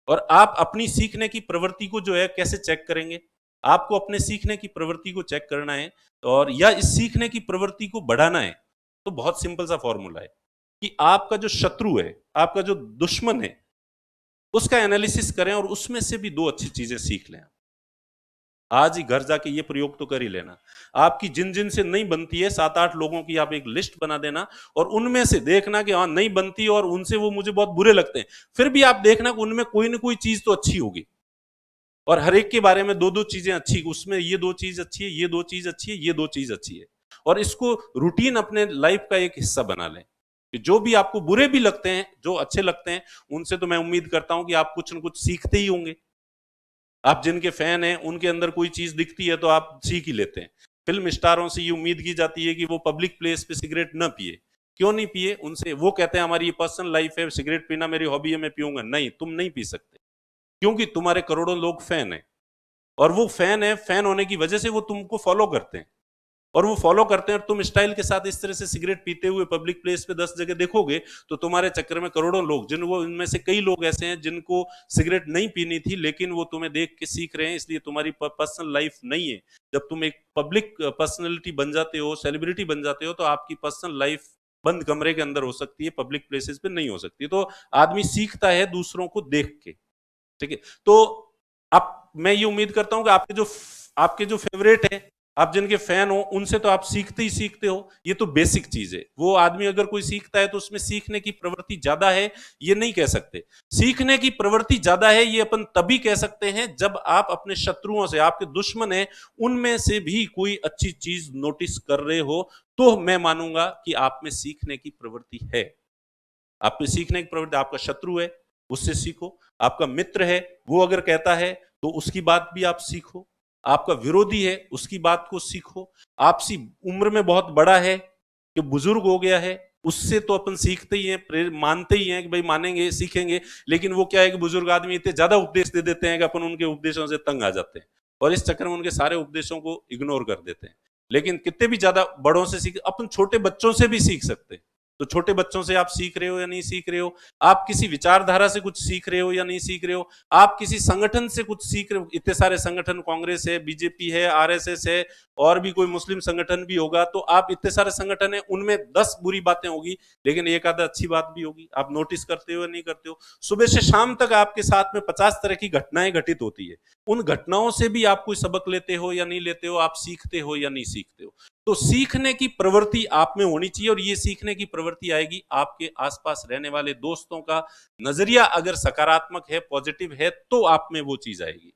और आप अपनी सीखने की प्रवृत्ति को जो है कैसे चेक करेंगे, आपको अपने सीखने की प्रवृत्ति को चेक करना है और या इस सीखने की प्रवृत्ति को बढ़ाना है। तो बहुत सिंपल सा फॉर्मूला है कि आपका जो शत्रु है, आपका जो दुश्मन है, उसका एनालिसिस करें और उसमें से भी 2 अच्छी चीजें सीख लें। आज ही घर जाके ये प्रयोग तो कर ही लेना। आपकी जिन जिन से नहीं बनती है 7-8 लोगों की आप एक लिस्ट बना देना और उनमें से देखना कि हाँ नहीं बनती और उनसे वो मुझे बहुत बुरे लगते हैं, फिर भी आप देखना कि उनमें कोई ना कोई चीज तो अच्छी होगी। और हर एक के बारे में 2-2 चीजें अच्छी, उसमें ये 2 चीज अच्छी है, ये 2 चीज अच्छी है, ये 2 चीज अच्छी है। और इसको रूटीन अपने लाइफ का एक हिस्सा बना लें कि जो भी आपको बुरे भी लगते हैं, जो अच्छे लगते हैं, उनसे तो मैं उम्मीद करता हूं कि आप कुछ न कुछ सीखते ही होंगे। आप जिनके फैन हैं उनके अंदर कोई चीज दिखती है तो आप सीख ही लेते हैं। फिल्म स्टारों से ये उम्मीद की जाती है कि वो पब्लिक प्लेस पे सिगरेट न पिए। क्यों नहीं पिए? उनसे वो कहते हैं हमारी ये पर्सनल लाइफ है, सिगरेट पीना मेरी हॉबी है, मैं पीऊंगा नहीं, तुम नहीं पी सकते, क्योंकि तुम्हारे करोड़ों लोग फैन है और वो फैन है, फैन होने की वजह से वो तुमको फॉलो करते हैं और वो फॉलो करते हैं। और तुम स्टाइल के साथ इस तरह से सिगरेट पीते हुए पब्लिक प्लेस पे 10 जगह देखोगे तो तुम्हारे चक्कर में करोड़ों लोग, जिनको इनमें से कई लोग ऐसे हैं जिनको सिगरेट नहीं पीनी थी लेकिन वो तुम्हें देख के सीख रहे हैं, इसलिए तुम्हारी पर्सनल लाइफ नहीं है। जब तुम एक पब्लिक पर्सनैलिटी बन जाते हो, सेलिब्रिटी बन जाते हो, तो आपकी पर्सनल लाइफ बंद कमरे के अंदर हो सकती है, पब्लिक प्लेसेस पे नहीं हो सकती। तो आदमी सीखता है दूसरों को देख के, ठीक है। तो आप, मैं ये उम्मीद करता हूं कि आपके जो फेवरेट है, आप जिनके फैन हो, उनसे तो आप सीखते ही सीखते हो, ये तो बेसिक चीज है। वो आदमी अगर कोई सीखता है तो उसमें सीखने की प्रवृत्ति ज्यादा है, ये नहीं कह सकते। सीखने की प्रवृत्ति ज्यादा है ये अपन तभी कह सकते हैं जब आप अपने शत्रुओं से, आपके दुश्मन है, उनमें से भी कोई अच्छी चीज नोटिस कर रहे हो, तो मैं मानूंगा कि आप में सीखने की प्रवृत्ति है। आप में सीखने की प्रवृत्ति, आपका शत्रु है उससे सीखो, आपका मित्र है वो अगर कहता है तो उसकी बात भी आप सीखो, आपका विरोधी है उसकी बात को सीखो, आपसी उम्र में बहुत बड़ा है कि बुजुर्ग हो गया है, उससे तो अपन सीखते ही हैं, मानते ही हैं कि भाई मानेंगे सीखेंगे, लेकिन वो क्या है कि बुजुर्ग आदमी इतने ज्यादा उपदेश दे देते हैं कि अपन उनके उपदेशों से तंग आ जाते हैं और इस चक्कर में उनके सारे उपदेशों को इग्नोर कर देते हैं। लेकिन कितने भी ज्यादा बड़ों से सीख, अपन छोटे बच्चों से भी सीख सकते हैं। तो छोटे बच्चों से आप सीख रहे हो या नहीं सीख रहे हो, आप किसी विचारधारा से कुछ सीख रहे हो या नहीं सीख रहे हो, आप किसी संगठन से कुछ सीख रहे हो। इतने सारे संगठन, कांग्रेस है, बीजेपी है, आरएसएस है, और भी कोई मुस्लिम संगठन भी होगा, तो आप इतने सारे संगठन है, उनमें 10 बुरी बातें होगी लेकिन एक आधा अच्छी बात भी होगी। आप नोटिस करते हो या नहीं करते हो? सुबह से शाम तक आपके साथ में 50 तरह की घटनाएं घटित होती है, उन घटनाओं से भी आप कोई सबक लेते हो या नहीं लेते हो, आप सीखते हो या नहीं सीखते हो। तो सीखने की प्रवृत्ति आप में होनी चाहिए, और ये सीखने की प्रवृत्ति आएगी आपके आसपास रहने वाले दोस्तों का नजरिया अगर सकारात्मक है, पॉजिटिव है, तो आप में वो चीज आएगी।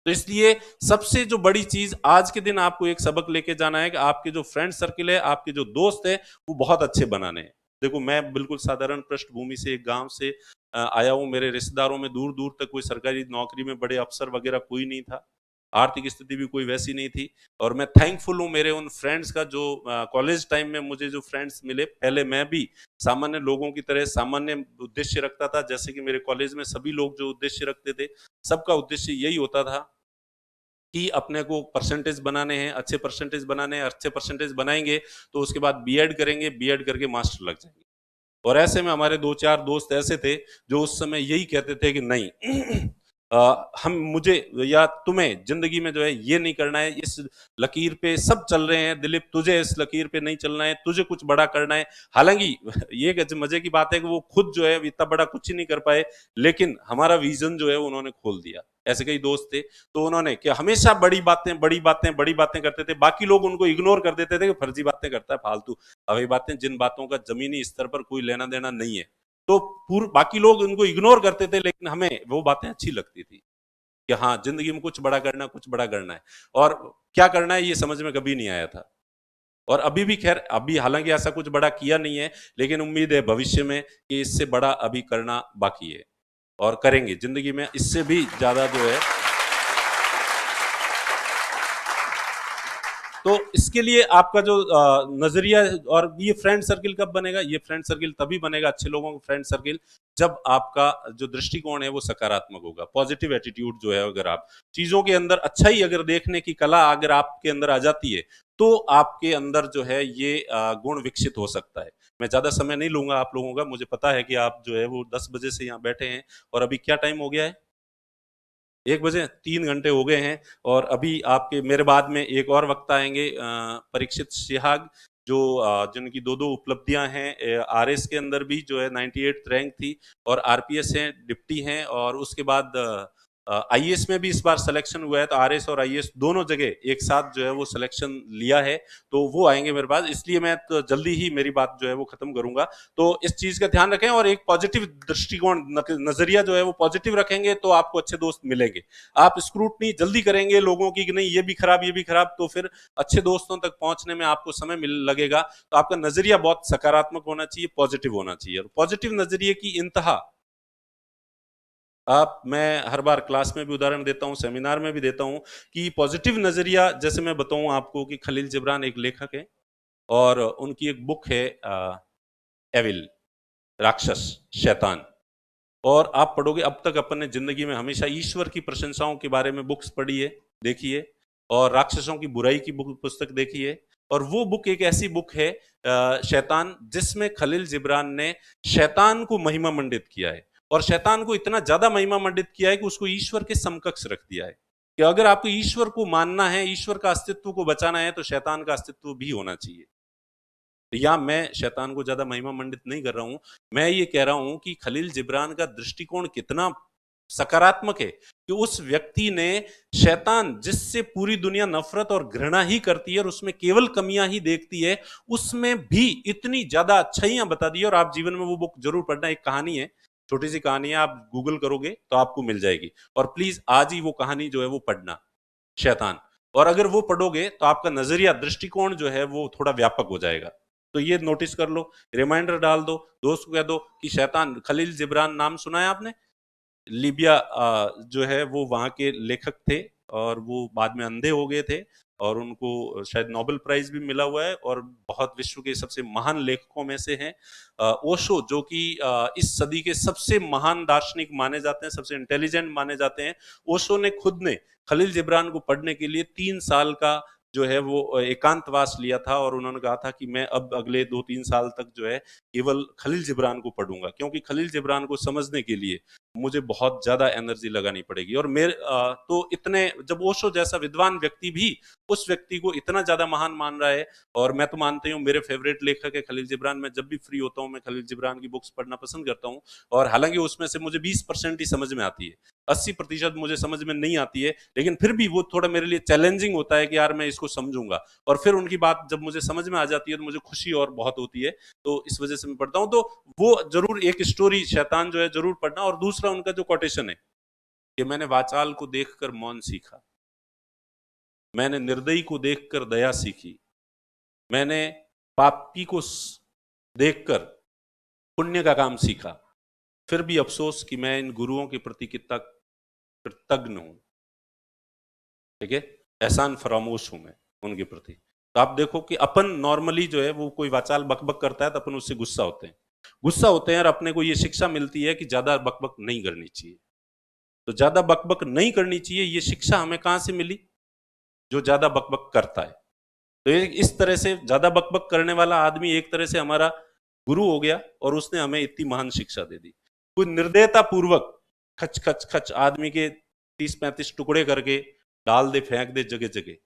तो इसलिए सबसे जो बड़ी चीज आज के दिन आपको एक सबक लेके जाना है कि आपके जो फ्रेंड सर्किल है, आपके जो दोस्त है, वो बहुत अच्छे बनाने हैं। देखो, मैं बिल्कुल साधारण पृष्ठभूमि से, एक गांव से आया हूं। मेरे रिश्तेदारों में दूर दूर तक कोई सरकारी नौकरी में बड़े अफसर वगैरह कोई नहीं था, आर्थिक स्थिति भी कोई वैसी नहीं थी। और मैं थैंकफुल हूँ मेरे उन फ्रेंड्स का जो कॉलेज टाइम में मुझे जो फ्रेंड्स मिले। पहले मैं भी सामान्य लोगों की तरह सामान्य उद्देश्य रखता था, जैसे कि मेरे कॉलेज में सभी लोग जो उद्देश्य रखते थे, सबका उद्देश्य यही होता था कि अपने को परसेंटेज बनाने हैं, अच्छे परसेंटेज बनाने हैं। अच्छे परसेंटेज बनाएंगे तो उसके बाद बीएड करेंगे, बीएड करके मास्टर लग जाएंगे। और ऐसे में हमारे दो चार दोस्त ऐसे थे जो उस समय यही कहते थे कि नहीं, हम मुझे या तुम्हें जिंदगी में जो है ये नहीं करना है, इस लकीर पे सब चल रहे हैं दिलीप, तुझे इस लकीर पे नहीं चलना है, तुझे कुछ बड़ा करना है। हालांकि ये मजे की बात है कि वो खुद जो है इतना बड़ा कुछ ही नहीं कर पाए, लेकिन हमारा विजन जो है उन्होंने खोल दिया। ऐसे कई दोस्त थे, तो उन्होंने कि हमेशा बड़ी बातें बड़ी बातें बड़ी बातें करते थे, बाकी लोग उनको इग्नोर कर देते थे कि फर्जी बातें करता है, फालतू हवाई बातें, जिन बातों का जमीनी स्तर पर कोई लेना देना नहीं है। तो पूर्व बाकी लोग उनको इग्नोर करते थे, लेकिन हमें वो बातें अच्छी लगती थी कि हाँ, जिंदगी में कुछ बड़ा करना, कुछ बड़ा करना है। और क्या करना है ये समझ में कभी नहीं आया था। और अभी भी खैर, अभी हालांकि ऐसा कुछ बड़ा किया नहीं है, लेकिन उम्मीद है भविष्य में कि इससे बड़ा अभी करना बाकी है, और करेंगे जिंदगी में इससे भी ज्यादा जो है। तो इसके लिए आपका जो नजरिया, और ये फ्रेंड सर्किल कब बनेगा? ये फ्रेंड सर्किल तभी बनेगा, अच्छे लोगों का फ्रेंड सर्किल, जब आपका जो दृष्टिकोण है वो सकारात्मक होगा, पॉजिटिव एटीट्यूड जो है। अगर आप चीजों के अंदर अच्छाई, अगर देखने की कला अगर आपके अंदर आ जाती है, तो आपके अंदर जो है ये गुण विकसित हो सकता है। मैं ज्यादा समय नहीं लूंगा आप लोगों का, मुझे पता है कि आप जो है वो 10 बजे से यहाँ बैठे हैं, और अभी क्या टाइम हो गया है? 1 बजे, 3 घंटे हो गए हैं। और अभी आपके मेरे बाद में एक और वक्ता आएंगे, परीक्षित सिहाग, जो जिनकी दो दो उपलब्धियां हैं, आरएस के अंदर भी जो है 98th रैंक थी, और आरपीएस हैं, डिप्टी हैं, और उसके बाद आईएएस में भी इस बार सिलेक्शन हुआ है। तो आरएस और आईएएस दोनों जगह एक साथ जो है वो सिलेक्शन लिया है, तो वो आएंगे मेरे पास। इसलिए मैं तो जल्दी ही मेरी बात जो है वो खत्म करूंगा। तो इस चीज का ध्यान रखें, और एक पॉजिटिव दृष्टिकोण, नजरिया जो है वो पॉजिटिव रखेंगे, तो आपको अच्छे दोस्त मिलेंगे। आप स्क्रूटनी जल्दी करेंगे लोगों की कि नहीं ये भी खराब, ये भी खराब, तो फिर अच्छे दोस्तों तक पहुंचने में आपको समय मिल लगेगा। तो आपका नजरिया बहुत सकारात्मक होना चाहिए, पॉजिटिव होना चाहिए। और पॉजिटिव नजरिए की इंतहा मैं हर बार क्लास में भी उदाहरण देता हूँ, सेमिनार में भी देता हूँ, कि पॉजिटिव नजरिया, जैसे मैं बताऊं आपको कि खलील जिब्रान एक लेखक है, और उनकी एक बुक है एविल, राक्षस, शैतान। और आप पढ़ोगे, अब तक अपन ने जिंदगी में हमेशा ईश्वर की प्रशंसाओं के बारे में बुक्स पढ़ी है, देखी है, और राक्षसों की बुराई की बुक, पुस्तक देखी है। और वो बुक एक ऐसी बुक है, शैतान, जिसमें खलील जिब्रान ने शैतान को महिमा मंडित किया है, और शैतान को इतना ज्यादा महिमा मंडित किया है कि उसको ईश्वर के समकक्ष रख दिया है, कि अगर आपको ईश्वर को मानना है, ईश्वर का अस्तित्व को बचाना है, तो शैतान का अस्तित्व भी होना चाहिए। या मैं शैतान को ज्यादा महिमा मंडित नहीं कर रहा हूं, मैं ये कह रहा हूं कि खलील जिब्रान का दृष्टिकोण कितना सकारात्मक है, कि उस व्यक्ति ने शैतान, जिससे पूरी दुनिया नफरत और घृणा ही करती है और उसमें केवल कमियां ही देखती है, उसमें भी इतनी ज्यादा अच्छाइयां बता दी है। और आप जीवन में वो बुक जरूर पढ़ना, एक कहानी है, छोटी सी कहानी है, आप गूगल करोगे तो आपको मिल जाएगी। और प्लीज आज ही वो कहानी जो है वो पढ़ना, शैतान। और अगर वो पढ़ोगे तो आपका नजरिया, दृष्टिकोण जो है वो थोड़ा व्यापक हो जाएगा। तो ये नोटिस कर लो, रिमाइंडर डाल दो, दोस्त को कह दो कि शैतान, खलील जिब्रान नाम सुना है आपने? लीबिया जो है वो वहाँ के लेखक थे, और वो बाद में अंधे हो गए थे, और उनको शायद नोबेल प्राइज भी मिला हुआ है, और बहुत विश्व के सबसे महान लेखकों में से हैं। ओशो, जो कि इस सदी के सबसे महान दार्शनिक माने जाते हैं, सबसे इंटेलिजेंट माने जाते हैं, ओशो ने खुद ने खलील जिब्रान को पढ़ने के लिए 3 साल का जो है वो एकांतवास लिया था, और उन्होंने कहा था कि मैं अब अगले 2-3 साल तक जो है केवल खलील जिब्रान को पढ़ूंगा, क्योंकि खलील जिब्रान को समझने के लिए मुझे बहुत ज्यादा एनर्जी लगानी पड़ेगी। और मेरे तो इतने, जब ओशो जैसा विद्वान व्यक्ति भी उस व्यक्ति को इतना ज्यादा महान मान रहा है, और मैं तो मानती हूँ मेरे फेवरेट लेखक है खलील जिब्रान, मैं जब भी फ्री होता हूँ मैं खलील जिब्रान की बुक्स पढ़ना पसंद करता हूँ। और हालांकि उसमें से मुझे 20% ही समझ में आती है, 80% मुझे समझ में नहीं आती है, लेकिन फिर भी वो थोड़ा मेरे लिए चैलेंजिंग होता है कि यार मैं इसको समझूंगा। और फिर उनकी बात जब मुझे समझ में आ जाती है तो मुझे खुशी और बहुत होती है। तो इस वजह से मैं पढ़ता हूँ। तो वो जरूर एक स्टोरी शैतान जो है जरूर पढ़ना। और दूसरा उनका जो कोटेशन है कि मैंने वाचाल को देखकर मौन सीखा, मैंने निर्दयी को देखकर दया सीखी, मैंने पापी को देखकर पुण्य का काम सीखा, फिर भी अफसोस कि मैं इन गुरुओं के प्रति कितना कृतज्ञ हूं। ठीक है, एहसान फरामोश हूं मैं उनके प्रति। तो आप देखो कि अपन नॉर्मली जो है वो कोई वाचाल बकबक करता है तो अपन उससे गुस्सा होते हैं और अपने को ये शिक्षा मिलती है कि ज्यादा बकबक नहीं करनी चाहिए। तो ज्यादा बकबक नहीं करनी चाहिए, ये शिक्षा हमें कहां से मिली? जो ज्यादा बकबक करता है। तो इस तरह से ज्यादा बकबक करने वाला आदमी एक तरह से हमारा गुरु हो गया, और उसने हमें इतनी महान शिक्षा दे दी। कोई निर्दयता पूर्वक खच खच खच आदमी के 30-35 टुकड़े करके डाल दे, फेंक दे जगह जगह,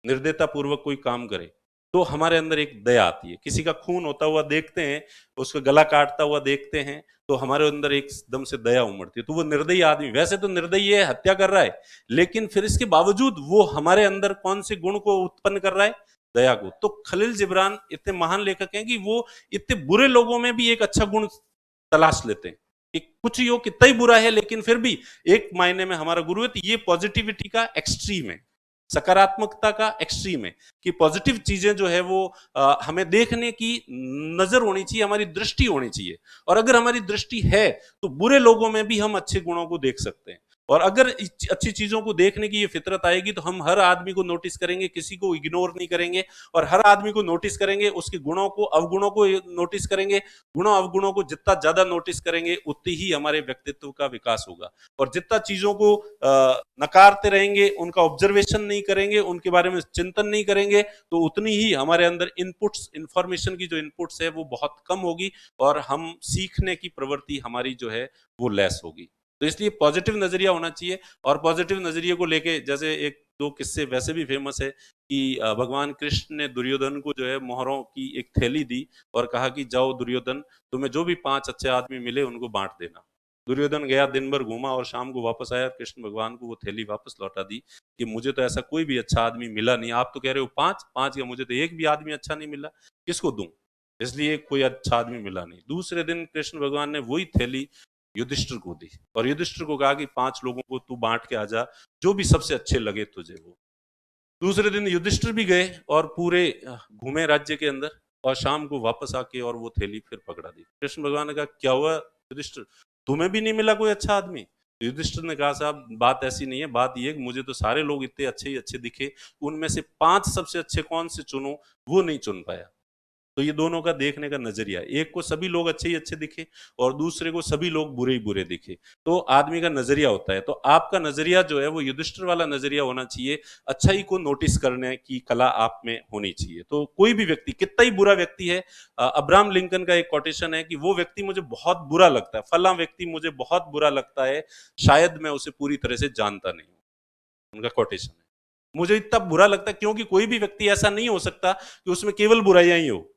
निर्दयता पूर्वक कोई काम करे, तो हमारे अंदर एक दया आती है। किसी का खून होता हुआ देखते हैं, उसका गला काटता हुआ देखते हैं, तो हमारे अंदर एकदम से दया उमड़ती है। तो वो निर्दयी आदमी, वैसे तो निर्दयी है, हत्या कर रहा है, लेकिन फिर इसके बावजूद वो हमारे अंदर कौन से गुण को उत्पन्न कर रहा है? दया को। तो खलील जिब्रान इतने महान लेखक हैं कि वो इतने बुरे लोगों में भी एक अच्छा गुण तलाश लेते हैं कि कुछ ही हो, कितना ही बुरा है लेकिन फिर भी एक मायने में हमारा गुरु है। तो ये पॉजिटिविटी का एक्सट्रीम है, सकारात्मकता का एक्सट्रीम है कि पॉजिटिव चीजें जो है वो हमें देखने की नजर होनी चाहिए, हमारी दृष्टि होनी चाहिए। और अगर हमारी दृष्टि है तो बुरे लोगों में भी हम अच्छे गुणों को देख सकते हैं। और अगर अच्छी चीजों को देखने की ये फितरत आएगी तो हम हर आदमी को नोटिस करेंगे, किसी को इग्नोर नहीं करेंगे, और हर आदमी को नोटिस करेंगे, उसके गुणों को अवगुणों को नोटिस करेंगे। गुणों अवगुणों को जितना ज्यादा नोटिस करेंगे उतनी ही हमारे व्यक्तित्व का विकास होगा। और जितना चीजों को नकारते रहेंगे, उनका ऑब्जर्वेशन नहीं करेंगे, उनके बारे में चिंतन नहीं करेंगे, तो उतनी ही हमारे अंदर इनपुट्स, इंफॉर्मेशन की जो इनपुट्स है वो बहुत कम होगी, और हम सीखने की प्रवृत्ति हमारी जो है वो लेस होगी। तो इसलिए पॉजिटिव नजरिया होना चाहिए। और पॉजिटिव नजरिए को लेके जैसे एक दो किस्से वैसे भी फेमस है कि भगवान कृष्ण ने दुर्योधन को जो है मोहरों की एक थैली दी और कहा कि जाओ दुर्योधन, तुम्हें जो भी 5 अच्छे आदमी मिले उनको बांट देना। दुर्योधन गया, दिन भर घूमा और शाम को वापस आया, कृष्ण भगवान को वो थैली वापस लौटा दी कि मुझे तो ऐसा कोई भी अच्छा आदमी मिला नहीं, आप तो कह रहे हो 5 5 का, मुझे तो एक भी आदमी अच्छा नहीं मिला, किसको दूं? इसलिए कोई अच्छा आदमी मिला नहीं। दूसरे दिन कृष्ण भगवान ने वही थैली युधिष्ठिर को दी और युधिष्ठिर को कहा कि 5 लोगों को तू बांट के आ जा, जो भी सबसे अच्छे लगे तुझे वो। दूसरे दिन युधिष्ठिर भी गए और पूरे घूमे राज्य के अंदर, और शाम को वापस आके और वो थैली फिर पकड़ा दी। कृष्ण भगवान ने कहा क्या हुआ युधिष्ठिर, तुम्हें भी नहीं मिला कोई अच्छा आदमी? तो युधिष्ठिर ने कहा साहब बात ऐसी नहीं है, बात ये मुझे तो सारे लोग इतने अच्छे ही अच्छे दिखे, उनमें से 5 सबसे अच्छे कौन से चुनूं, वो नहीं चुन पाया। तो ये दोनों का देखने का नजरिया, एक को सभी लोग अच्छे ही अच्छे दिखे और दूसरे को सभी लोग बुरे ही बुरे दिखे। तो आदमी का नजरिया होता है। तो आपका नजरिया जो है वो युधिष्ठिर वाला नजरिया होना चाहिए, अच्छाई को नोटिस करने की कला आप में होनी चाहिए। तो कोई भी व्यक्ति कितना ही बुरा व्यक्ति है, अब्राहम लिंकन का एक कोटेशन है कि वो व्यक्ति मुझे बहुत बुरा लगता है, फला व्यक्ति मुझे बहुत बुरा लगता है, शायद मैं उसे पूरी तरह से जानता नहीं हूं। उनका कोटेशन है, मुझे इतना बुरा लगता है क्योंकि कोई भी व्यक्ति ऐसा नहीं हो सकता कि उसमें केवल बुराइयां ही हो।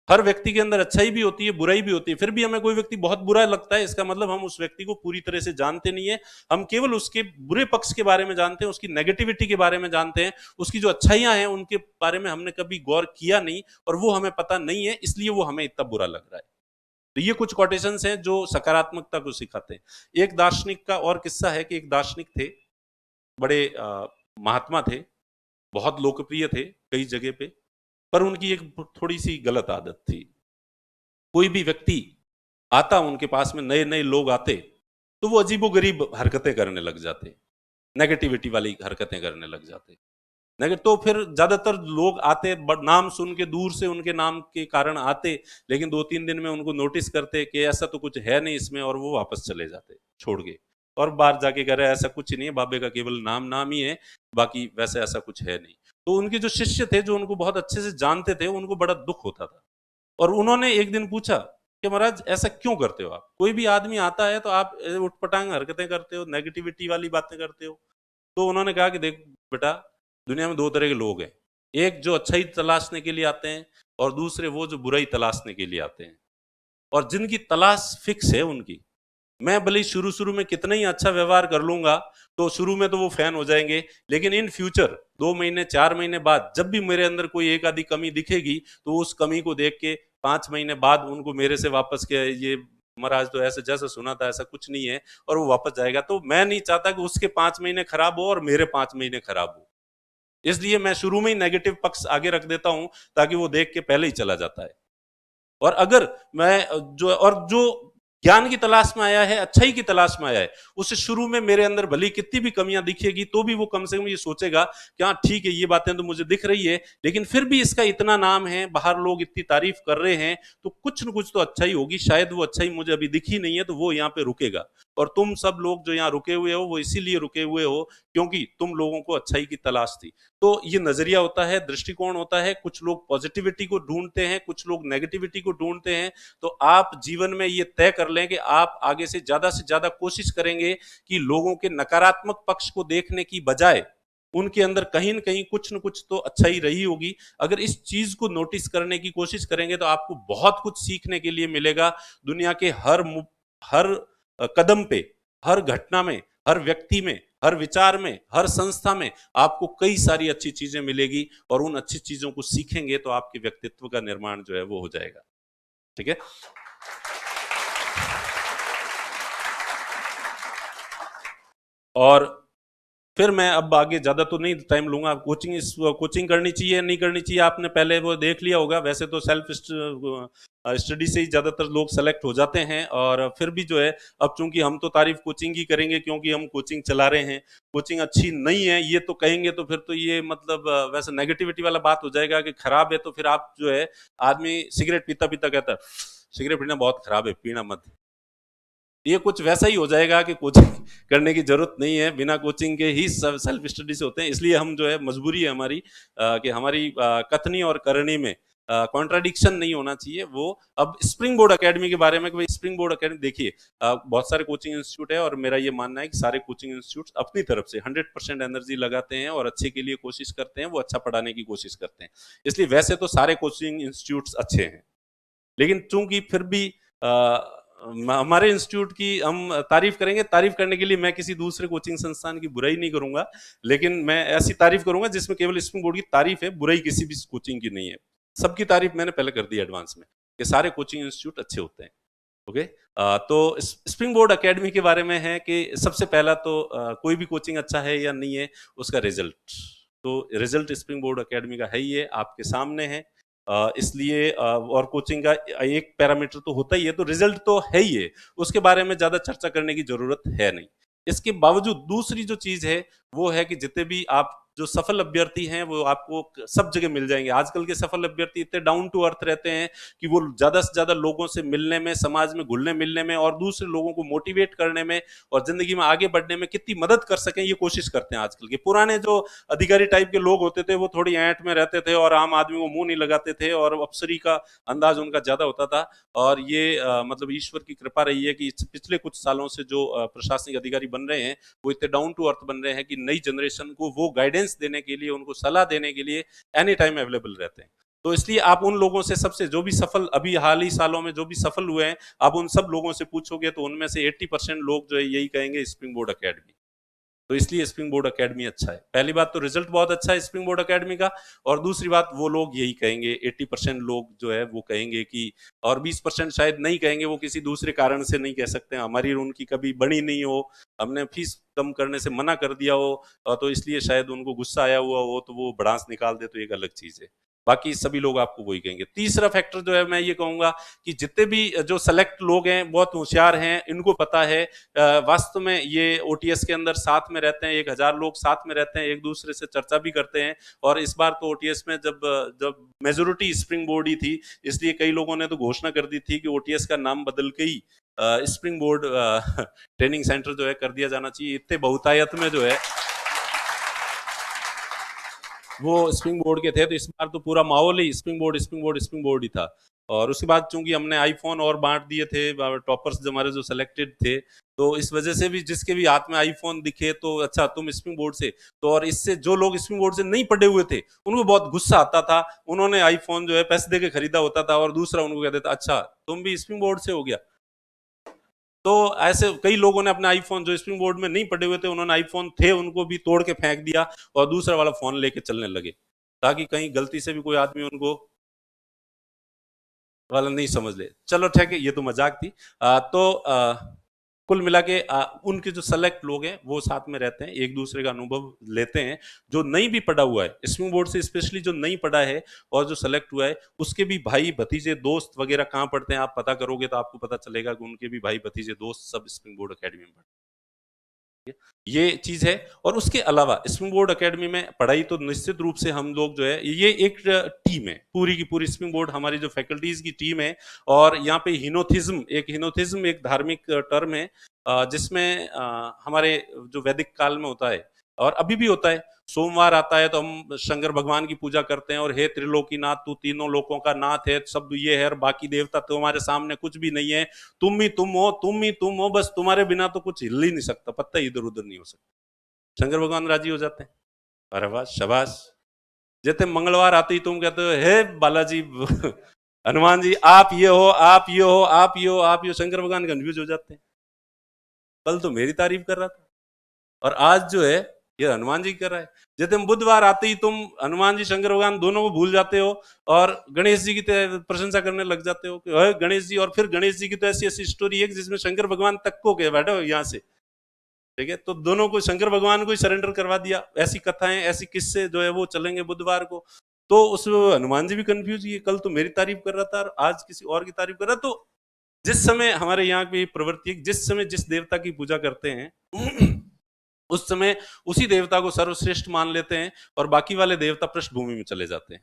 हर व्यक्ति के अंदर अच्छाई भी होती है, बुराई भी होती है। फिर भी हमें कोई व्यक्ति बहुत बुरा लगता है, इसका मतलब हम उस व्यक्ति को पूरी तरह से जानते नहीं है। हम केवल उसके बुरे पक्ष के बारे में जानते हैं, उसकी नेगेटिविटी के बारे में जानते हैं, उसकी जो अच्छाइयां हैं उनके बारे में हमने कभी गौर किया नहीं, और वो हमें पता नहीं है, इसलिए वो हमें इतना बुरा लग रहा है। तो ये कुछ कोटेशंस हैं जो सकारात्मकता को सिखाते हैं। एक दार्शनिक का और किस्सा है कि एक दार्शनिक थे, बड़े महात्मा थे, बहुत लोकप्रिय थे कई जगह पे, पर उनकी एक थोड़ी सी गलत आदत थी। कोई भी व्यक्ति आता उनके पास में, नए नए लोग आते, तो वो अजीबोगरीब हरकतें करने लग जाते, नेगेटिविटी वाली हरकतें करने लग जाते। तो फिर ज्यादातर लोग आते, नाम सुन के दूर से उनके नाम के कारण आते, लेकिन 2-3 दिन में उनको नोटिस करते कि ऐसा तो कुछ है नहीं इसमें, और वो वापस चले जाते छोड़ के। और बाहर जाके कह रहे ऐसा कुछ नहीं है, बाबे का केवल नाम नाम ही है, बाकी वैसे ऐसा कुछ है नहीं। तो उनके जो शिष्य थे, जो उनको बहुत अच्छे से जानते थे, उनको बड़ा दुख होता था। और उन्होंने एक दिन पूछा कि महाराज ऐसा क्यों करते हो आप? कोई भी आदमी आता है तो आप उटपटांग हरकतें करते हो, नेगेटिविटी वाली बातें करते हो। तो उन्होंने कहा कि देख बेटा, दुनिया में 2 तरह के लोग हैं। एक जो अच्छाई तलाशने के लिए आते हैं और दूसरे वो जो बुराई तलाशने के लिए आते हैं। और जिनकी तलाश फिक्स है उनकी, मैं भले ही शुरू-शुरू में कितना ही अच्छा व्यवहार कर लूँगा, तो शुरू में तो वो फ़ैन हो जाएँगे, लेकिन इन फ्यूचर 2 महीने, 4 महीने बाद जब भी मेरे अंदर कोई एक आधी कमी दिखेगी, तो उस कमी को देख के 5 महीने बाद उनको मेरे से वापस के ये महाराज तो ऐसे जैसा सुना था ऐसा कुछ नहीं है, और वो वापस जाएगा। तो मैं नहीं चाहता कि उसके 5 महीने खराब हो और मेरे 5 महीने खराब हो। इसलिए मैं शुरू में ही नेगेटिव पक्ष आगे रख देता हूँ, ताकि वो देख के पहले ही चला जाता है। और अगर मैं जो ज्ञान की तलाश में आया है, अच्छाई की तलाश में आया है, उसे शुरू में मेरे अंदर भले कितनी भी कमियां दिखेगी, तो भी वो कम से कम ये सोचेगा कि हाँ ठीक है, ये बातें तो मुझे दिख रही है, लेकिन फिर भी इसका इतना नाम है, बाहर लोग इतनी तारीफ कर रहे हैं, तो कुछ न कुछ तो अच्छाई होगी। शायद वो अच्छाई मुझे अभी दिखी नहीं है, तो वो यहाँ पे रुकेगा। और तुम सब लोग जो यहाँ रुके हुए हो, वो इसीलिए रुके हुए हो क्योंकि तुम लोगों को अच्छाई की तलाश थी। तो ये नजरिया होता है, दृष्टिकोण होता है। कुछ लोग पॉजिटिविटी को ढूंढते हैं, कुछ लोग नेगेटिविटी को ढूंढते हैं। तो आप जीवन में ये तय कर लें कि आप आगे से ज्यादा कोशिश करेंगे कि लोगों के नकारात्मक पक्ष को देखने की बजाय उनके अंदर कहीं न कहीं कुछ न कुछ तो अच्छाई रही होगी। अगर इस चीज को नोटिस करने की कोशिश करेंगे तो आपको बहुत कुछ सीखने के लिए मिलेगा। दुनिया के हर कदम पे, हर घटना में, हर व्यक्ति में, हर विचार में, हर संस्था में आपको कई सारी अच्छी चीजें मिलेगी, और उन अच्छी चीजों को सीखेंगे तो आपके व्यक्तित्व का निर्माण जो है वो हो जाएगा। ठीक है? और फिर मैं अब आगे ज्यादा तो नहीं टाइम लूंगा। कोचिंग करनी चाहिए नहीं करनी चाहिए, आपने पहले वो देख लिया होगा। वैसे तो सेल्फ स्टडी से ही ज्यादातर लोग सेलेक्ट हो जाते हैं, और फिर भी जो है, अब चूंकि हम तो तारीफ कोचिंग की करेंगे क्योंकि हम कोचिंग चला रहे हैं। कोचिंग अच्छी नहीं है ये तो कहेंगे तो फिर तो ये मतलब वैसे नेगेटिविटी वाला बात हो जाएगा कि खराब है। तो फिर आप जो है, आदमी सिगरेट पीता पीता कहता है सिगरेट पीना बहुत खराब है, पीना मत। ये कुछ वैसा ही हो जाएगा कि कोचिंग करने की जरूरत नहीं है, बिना कोचिंग के ही सब सेल्फ स्टडी से होते हैं। इसलिए हम जो है, मजबूरी है हमारी कि हमारी कथनी और करनी में कॉन्ट्राडिक्शन नहीं होना चाहिए। वो अब स्प्रिंग बोर्ड एकेडमी के बारे में, कि स्प्रिंग बोर्ड एकेडमी देखिए, बहुत सारे कोचिंग इंस्टीट्यूट है, और मेरा ये मानना है कि सारे कोचिंग इंस्टीट्यूट अपनी तरफ से 100% एनर्जी लगाते हैं और अच्छे के लिए कोशिश करते हैं, वो अच्छा पढ़ाने की कोशिश करते हैं। इसलिए वैसे तो सारे कोचिंग इंस्टीट्यूट अच्छे हैं, लेकिन चूंकि फिर भी हमारे इंस्टीट्यूट की हम तारीफ करेंगे। तारीफ करने के लिए मैं किसी दूसरे कोचिंग संस्थान की बुराई नहीं करूंगा, लेकिन मैं ऐसी तारीफ करूंगा जिसमें केवल स्प्रिंग बोर्ड की तारीफ है, बुराई किसी भी कोचिंग की नहीं है। सबकी तारीफ मैंने पहले कर दी एडवांस में, कि सारे कोचिंग इंस्टीट्यूट अच्छे होते हैं। ओके। तो स्प्रिंग बोर्ड एकेडमी के बारे में है कि सबसे पहला तो कोई भी कोचिंग अच्छा है या नहीं है, उसका रिजल्ट। तो रिजल्ट स्प्रिंग बोर्ड एकेडमी का है ही है, आपके सामने है। इसलिए और कोचिंग का एक पैरामीटर तो होता ही है, तो रिजल्ट तो है ही है, उसके बारे में ज्यादा चर्चा करने की जरूरत है नहीं। इसके बावजूद दूसरी जो चीज है वो है कि जितने भी आप जो सफल अभ्यर्थी हैं वो आपको सब जगह मिल जाएंगे। आजकल के सफल अभ्यर्थी इतने डाउन टू अर्थ रहते हैं कि वो ज्यादा से ज्यादा लोगों से मिलने में, समाज में घुलने मिलने में, और दूसरे लोगों को मोटिवेट करने में और जिंदगी में आगे बढ़ने में कितनी मदद कर सकें, ये कोशिश करते हैं। आजकल के पुराने जो अधिकारी टाइप के लोग होते थे, वो थोड़ी ऐंठ में रहते थे और आम आदमी को मुंह नहीं लगाते थे, और अफसरी का अंदाज उनका ज्यादा होता था। और ये मतलब ईश्वर की कृपा रही है कि पिछले कुछ सालों से जो प्रशासनिक अधिकारी बन रहे हैं, वो इतने डाउन टू अर्थ बन रहे हैं कि नई जनरेशन को वो गाइडेंस देने के लिए, उनको सलाह देने के लिए एनी टाइम अवेलेबल रहते हैं। तो इसलिए आप उन लोगों से, सबसे जो भी सफल अभी हाल ही सालों में जो भी सफल हुए हैं, आप उन सब लोगों से पूछोगे तो उनमें से 80% लोग जो है यही कहेंगे स्प्रिंग बोर्ड एकेडमी। तो इसलिए स्प्रिंग बोर्ड एकेडमी अच्छा है। पहली बात तो रिजल्ट बहुत अच्छा है स्प्रिंग बोर्ड एकेडमी का, और दूसरी बात वो लोग यही कहेंगे, 80% लोग जो है वो कहेंगे कि, और 20% शायद नहीं कहेंगे, वो किसी दूसरे कारण से नहीं कह सकते, हमारी उनकी कभी बनी नहीं हो, हमने फीस कम करने से मना कर दिया हो, तो इसलिए शायद उनको गुस्सा आया हुआ हो, तो वो भड़ास निकाल दे, तो एक अलग चीज है। बाकी सभी लोग आपको वही कहेंगे। तीसरा फैक्टर जो है मैं ये कहूंगा कि जितने भी जो सेलेक्ट लोग हैं बहुत होशियार हैं, इनको पता है वास्तव में ये ओटीएस के अंदर साथ में रहते हैं, 1000 लोग साथ में रहते हैं, एक दूसरे से चर्चा भी करते हैं। और इस बार तो ओटीएस में जब जब मेजोरिटी स्प्रिंग बोर्ड ही थी, इसलिए कई लोगों ने तो घोषणा कर दी थी कि ओटीएस का नाम बदल के ही स्प्रिंग बोर्ड ट्रेनिंग सेंटर जो है कर दिया जाना चाहिए। इतने बहुतायत में जो है वो स्प्रिंग बोर्ड के थे, तो इस बार तो पूरा माहौल ही spring board spring board spring board ही था। और उसके बाद चूंकि हमने आईफोन और बांट दिए थे, टॉपर्स जो हमारे जो सिलेक्टेड थे, तो इस वजह से भी जिसके भी हाथ में आईफोन दिखे तो अच्छा तुम स्प्रिंग बोर्ड से। तो और इससे जो लोग स्प्रिंग बोर्ड से नहीं पढ़े हुए थे उनको बहुत गुस्सा आता था। उन्होंने आईफोन जो है पैसे दे के खरीदा होता था और दूसरा उनको कहते था अच्छा तुम भी स्प्रिंग बोर्ड से हो गया। तो ऐसे कई लोगों ने अपने आईफोन जो स्प्रिंग बोर्ड में नहीं पड़े हुए थे, उन्होंने आईफोन थे उनको भी तोड़ के फेंक दिया और दूसरा वाला फोन लेके चलने लगे, ताकि कहीं गलती से भी कोई आदमी उनको वाला नहीं समझ ले। चलो ठीक है, ये तो मजाक थी। कुल मिला के उनके जो सेलेक्ट लोग हैं वो साथ में रहते हैं, एक दूसरे का अनुभव लेते हैं। जो नहीं भी पढ़ा हुआ है स्प्रिंग बोर्ड से, स्पेशली जो नहीं पढ़ा है और जो सेलेक्ट हुआ है, उसके भी भाई भतीजे दोस्त वगैरह कहाँ पढ़ते हैं आप पता करोगे तो आपको पता चलेगा कि उनके भी भाई भतीजे दोस्त सब स्प्रिंग बोर्ड अकेडमी में पढ़ते हैं। ये चीज है। और उसके अलावा स्प्रिंग बोर्ड एकेडमी में पढ़ाई तो निश्चित रूप से हम लोग जो है ये एक टीम है, पूरी की पूरी स्प्रिंग बोर्ड हमारी जो फैकल्टीज की टीम है। और यहाँ पे हिनोथिज्म एक धार्मिक टर्म है, जिसमें हमारे जो वैदिक काल में होता है और अभी भी होता है। सोमवार आता है तो हम शंकर भगवान की पूजा करते हैं और हे त्रिलोकीनाथ तू तीनों लोकों का नाथ है, सब ये है और बाकी देवता तुम्हारे सामने कुछ भी नहीं है, तुम ही तुम हो, तुम ही तुम हो, बस तुम्हारे बिना तो कुछ हिल ही नहीं सकता, पत्ता इधर उधर नहीं हो सकता। शंकर भगवान राजी हो जाते हैं। अरे वाह शाबाश। जैसे मंगलवार आते ही तुम कहते हो हे बालाजी हनुमान जी आप ये हो आप ये हो आप ये हो आप ये हो, शंकर भगवान कंफ्यूज हो जाते हैं। कल तो मेरी तारीफ कर रहा था और आज जो है ये हनुमान जी कर रहा है। जैसे हम बुधवार आते ही तुम हनुमान जी शंकर भगवान दोनों को भूल जाते हो और गणेश जी की प्रशंसा करने लग जाते हो कि गणेश जी, और फिर गणेश जी की तो ऐसी ऐसी स्टोरी है जिसमें शंकर भगवान तक को कह बैठो यहाँ से। ठीक है, तो दोनों को शंकर भगवान को ही सरेंडर करवा दिया। ऐसी कथाएं ऐसी किस्से जो है वो चलेंगे बुधवार को। तो उस हनुमान जी भी कंफ्यूज हुए, कल तो मेरी तारीफ कर रहा था और आज किसी और की तारीफ कर रहा। तो जिस समय हमारे यहाँ की प्रवृत्ति है, जिस समय जिस देवता की पूजा करते हैं उस समय उसी देवता को सर्वश्रेष्ठ मान लेते हैं और बाकी वाले देवता पृष्ठभूमि में चले जाते हैं।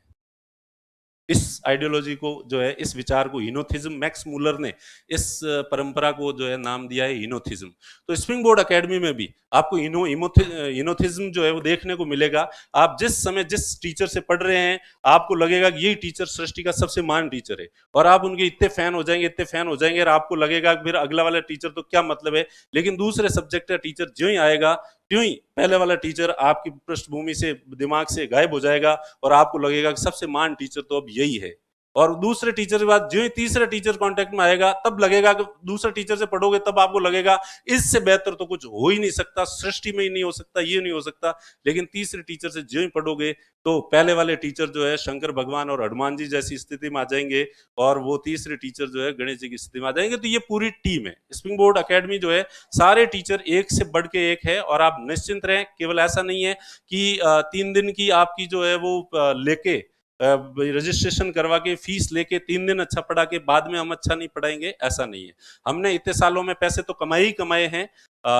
इस आइडियोलॉजी को जो है, इस विचार को हिनोथिज्म, मैक्स मूलर ने इस परंपरा को जो है नाम दिया है हिनोथिज्म। तो स्प्रिंग बोर्ड एकेडमी में भी आपको हिनोथिज्म जो है वो देखने को मिलेगा। आप जिस समय जिस टीचर से पढ़ रहे हैं आपको लगेगा कि यही टीचर सृष्टि का सबसे महान टीचर है और आप उनके इतने फैन हो जाएंगे, इतने फैन हो जाएंगे और आपको लगेगा फिर अगला वाला टीचर तो क्या मतलब है। लेकिन दूसरे सब्जेक्ट का टीचर जो ही आएगा त्यों ही पहले वाला टीचर आपकी पृष्ठभूमि से, दिमाग से गायब हो जाएगा और आपको लगेगा कि सबसे महान टीचर तो अब यही है। और दूसरे टीचर के बाद जो ही तीसरा टीचर कांटेक्ट में आएगा तब लगेगा कि दूसरे टीचर से पढ़ोगे तब आपको लगेगा इससे बेहतर तो कुछ हो ही नहीं सकता, सृष्टि में ही नहीं हो सकता, ये नहीं हो सकता। लेकिन तीसरे टीचर से जो ही पढ़ोगे तो पहले वाले टीचर जो है शंकर भगवान और हनुमान जी जैसी स्थिति में आ जाएंगे और वो तीसरे टीचर जो है गणेश जी की स्थिति में आ जाएंगे। तो ये पूरी टीम है स्प्रिंग बोर्ड एकेडमी जो है, सारे टीचर एक से बढ़ के एक है। और आप निश्चिंत रहें, केवल ऐसा नहीं है कि 3 दिन की आपकी जो है वो लेके रजिस्ट्रेशन करवा के फीस लेके 3 दिन अच्छा पढ़ा के बाद में हम अच्छा नहीं पढ़ाएंगे, ऐसा नहीं है। हमने इतने सालों में पैसे तो कमाए ही कमाए हैं,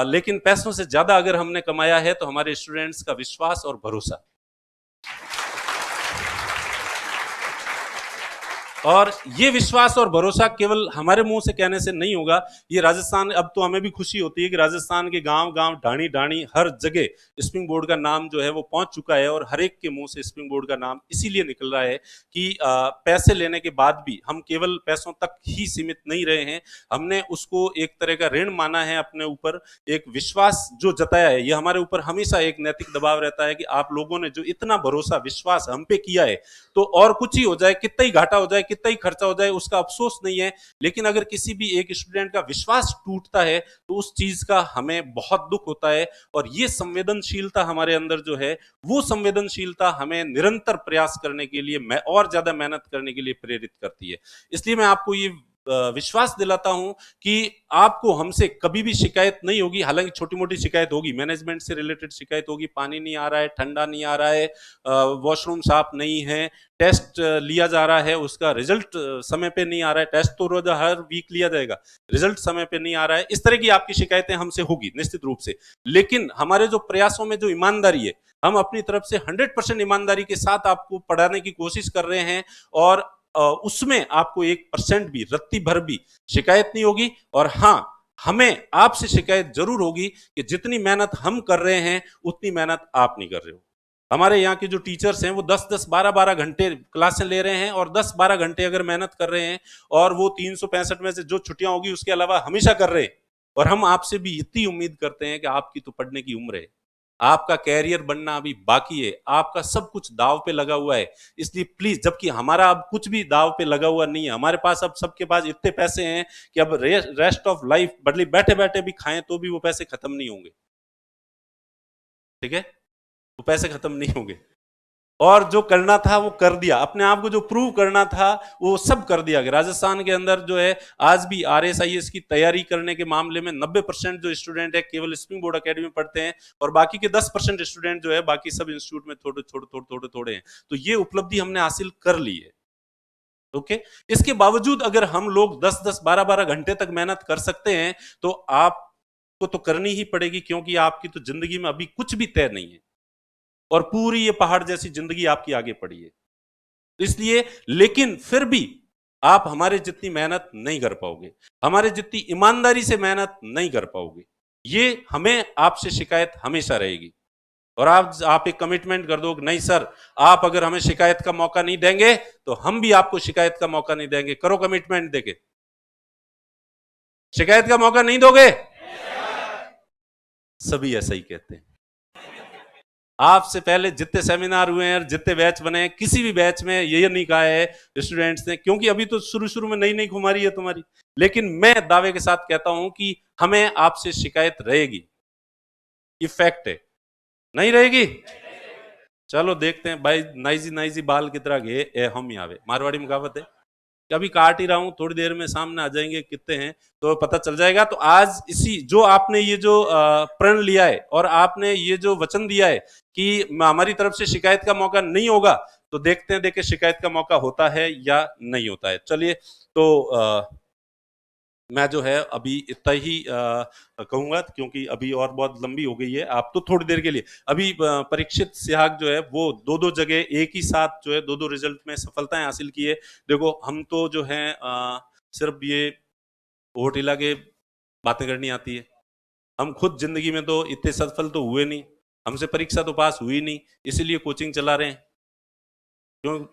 लेकिन पैसों से ज्यादा अगर हमने कमाया है तो हमारे स्टूडेंट्स का विश्वास और भरोसा। और ये विश्वास और भरोसा केवल हमारे मुंह से कहने से नहीं होगा। ये राजस्थान, अब तो हमें भी खुशी होती है कि राजस्थान के गांव गांव ढाणी ढाणी हर जगह स्प्रिंग बोर्ड का नाम जो है वो पहुंच चुका है और हर एक के मुंह से स्प्रिंग बोर्ड का नाम इसीलिए निकल रहा है कि पैसे लेने के बाद भी हम केवल पैसों तक ही सीमित नहीं रहे हैं। हमने उसको एक तरह का ऋण माना है अपने ऊपर, एक विश्वास जो जताया है। ये हमारे ऊपर हमेशा एक नैतिक दबाव रहता है कि आप लोगों ने जो इतना भरोसा विश्वास हम पे किया है, तो और कुछ ही हो जाए, कितना ही घाटा हो जाए, कितना ही खर्चा हो जाए, उसका अफसोस नहीं है। लेकिन अगर किसी भी एक स्टूडेंट का विश्वास टूटता है तो उस चीज का हमें बहुत दुख होता है। और ये संवेदनशीलता हमारे अंदर जो है, वो संवेदनशीलता हमें निरंतर प्रयास करने के लिए, और ज्यादा मेहनत करने के लिए प्रेरित करती है। इसलिए मैं आपको ये विश्वास दिलाता हूं कि आपको हमसे कभी भी शिकायत नहीं होगी। हालांकि छोटी मोटी शिकायत होगी, मैनेजमेंट से रिलेटेड शिकायत होगी, पानी नहीं आ रहा है, ठंडा नहीं आ रहा है, वॉशरूम साफ नहीं है, टेस्ट लिया जा रहा है उसका रिजल्ट समय पे नहीं आ रहा है, टेस्ट तो रोज हर वीक लिया जाएगा, रिजल्ट समय पे नहीं आ रहा है, इस तरह की आपकी शिकायतें हमसे होगी निश्चित रूप से। लेकिन हमारे जो प्रयासों में जो ईमानदारी है, हम अपनी तरफ से 100% ईमानदारी के साथ आपको पढ़ाने की कोशिश कर रहे हैं और उसमें आपको 1% भी, रत्ती भर भी शिकायत नहीं होगी। और हाँ, हमें आपसे शिकायत जरूर होगी कि जितनी मेहनत हम कर रहे हैं उतनी मेहनत आप नहीं कर रहे हो। हमारे यहाँ के जो टीचर्स हैं वो 10-10, 12-12 घंटे क्लासें ले रहे हैं, और 10-12 घंटे अगर मेहनत कर रहे हैं, और वो 365 में से जो छुट्टियां होगी उसके अलावा हमेशा कर रहे हैं, और हम आपसे भी इतनी उम्मीद करते हैं कि आपकी तो पढ़ने की उम्र है, आपका कैरियर बनना अभी बाकी है, आपका सब कुछ दाव पे लगा हुआ है, इसलिए प्लीज, जबकि हमारा अब कुछ भी दाव पे लगा हुआ नहीं है, हमारे पास अब सबके पास इतने पैसे हैं कि अब रेस्ट ऑफ लाइफ बदली बैठे बैठे भी खाएं तो भी वो पैसे खत्म नहीं होंगे, ठीक है, वो पैसे खत्म नहीं होंगे, और जो करना था वो कर दिया, अपने आप को जो प्रूव करना था वो सब कर दिया गया। राजस्थान के अंदर जो है आज भी RSIS की तैयारी करने के मामले में 90% जो स्टूडेंट है केवल स्प्रिंग बोर्ड अकेडमी में पढ़ते हैं, और बाकी के 10% स्टूडेंट जो है बाकी सब इंस्टीट्यूट में थोड़े थोड़े थोड़े थोड़े थोड़े हैं। तो ये उपलब्धि हमने हासिल कर ली है। ओके, इसके बावजूद अगर हम लोग 10-10, 12-12 घंटे तक मेहनत कर सकते हैं तो आपको तो करनी ही पड़ेगी, क्योंकि आपकी तो जिंदगी में अभी कुछ भी तय नहीं है, और पूरी ये पहाड़ जैसी जिंदगी आपकी आगे पड़ी है, इसलिए, लेकिन फिर भी आप हमारे जितनी मेहनत नहीं कर पाओगे, हमारे जितनी ईमानदारी से मेहनत नहीं कर पाओगे, ये हमें आपसे शिकायत हमेशा रहेगी। और आप एक कमिटमेंट कर दो कि नहीं सर, आप अगर हमें शिकायत का मौका नहीं देंगे तो हम भी आपको शिकायत का मौका नहीं देंगे। करो कमिटमेंट देके, शिकायत का मौका नहीं दोगे? सभी ऐसा ही कहते हैं। आपसे पहले जितने सेमिनार हुए हैं, जितने बैच बने हैं, किसी भी बैच में ये नहीं कहा है स्टूडेंट्स ने, क्योंकि अभी तो शुरू शुरू में नई नई खुमारी है तुम्हारी, लेकिन मैं दावे के साथ कहता हूं कि हमें आपसे शिकायत रहेगी, ये फैक्ट है। नहीं रहेगी? चलो देखते हैं भाई, नाइजी नाइजी बाल की तरह घे ए हम आवे, मारवाड़ी में कहावत है। अभी काट ही रहा हूं, थोड़ी देर में सामने आ जाएंगे कितने हैं तो पता चल जाएगा। तो आज इसी जो आपने ये जो प्रण लिया है और आपने ये जो वचन दिया है कि हमारी तरफ से शिकायत का मौका नहीं होगा, तो देखते हैं देखे शिकायत का मौका होता है या नहीं होता है। चलिए, तो मैं जो है अभी इतना ही कहूंगा, क्योंकि अभी और बहुत लंबी हो गई है। आप तो थोड़ी देर के लिए अभी परीक्षित सिहाग जो है वो दो जगह एक ही साथ जो है दो रिजल्ट में सफलताएं हासिल की है। देखो, हम तो जो है सिर्फ ये ओटिला के बातें करनी आती है, हम खुद जिंदगी में तो इतने सफल तो हुए नहीं, हमसे परीक्षा तो पास हुई नहीं, इसीलिए कोचिंग चला रहे हैं, क्यों?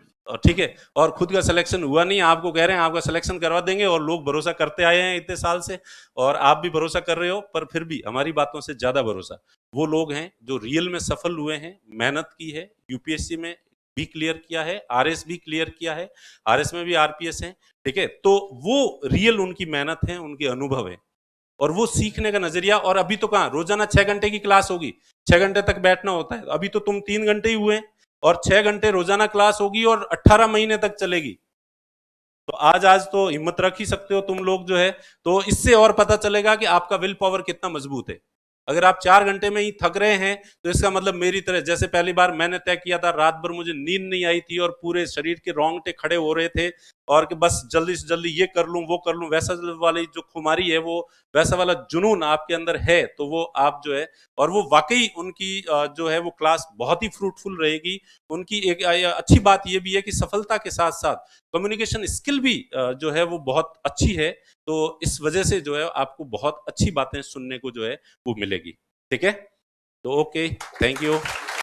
ठीक है, और खुद का सिलेक्शन हुआ नहीं, आपको कह रहे हैं आपका सिलेक्शन करवा देंगे, और लोग भरोसा करते आए हैं इतने साल से, और आप भी भरोसा कर रहे हो, पर फिर भी हमारी बातों से ज्यादा भरोसा वो लोग हैं जो रियल में सफल हुए हैं, मेहनत की है, यूपीएससी में भी क्लियर किया है, RS भी क्लियर किया है, RS में भी RPS है, ठीक है। तो वो रियल उनकी मेहनत है, उनके अनुभव है, और वो सीखने का नजरिया। और अभी तो कहाँ रोजाना 6 घंटे की क्लास होगी, 6 घंटे तक बैठना होता है, अभी तो तुम 3 घंटे ही हुए, और 6 घंटे रोजाना क्लास होगी और 18 महीने तक चलेगी। तो आज आज तो हिम्मत रख ही सकते हो तुम लोग जो है, तो इससे और पता चलेगा कि आपका विल पावर कितना मजबूत है। अगर आप 4 घंटे में ही थक रहे हैं तो इसका मतलब मेरी तरह, जैसे पहली बार मैंने तय किया था, रात भर मुझे नींद नहीं आई थी और पूरे शरीर के रोंगटे खड़े हो रहे थे, और कि बस जल्दी से जल्दी ये कर लूं वो कर लूं, वैसा वाली जो खुमारी है, वो वैसा वाला जुनून आपके अंदर है, तो वो आप जो है, और वो वाकई उनकी जो है वो क्लास बहुत ही फ्रूटफुल रहेगी। उनकी एक अच्छी बात ये भी है कि सफलता के साथ साथ कम्युनिकेशन स्किल भी जो है वो बहुत अच्छी है, तो इस वजह से जो है आपको बहुत अच्छी बातें सुनने को जो है वो मिलेगी। ठीक है, तो ओके, थैंक यू।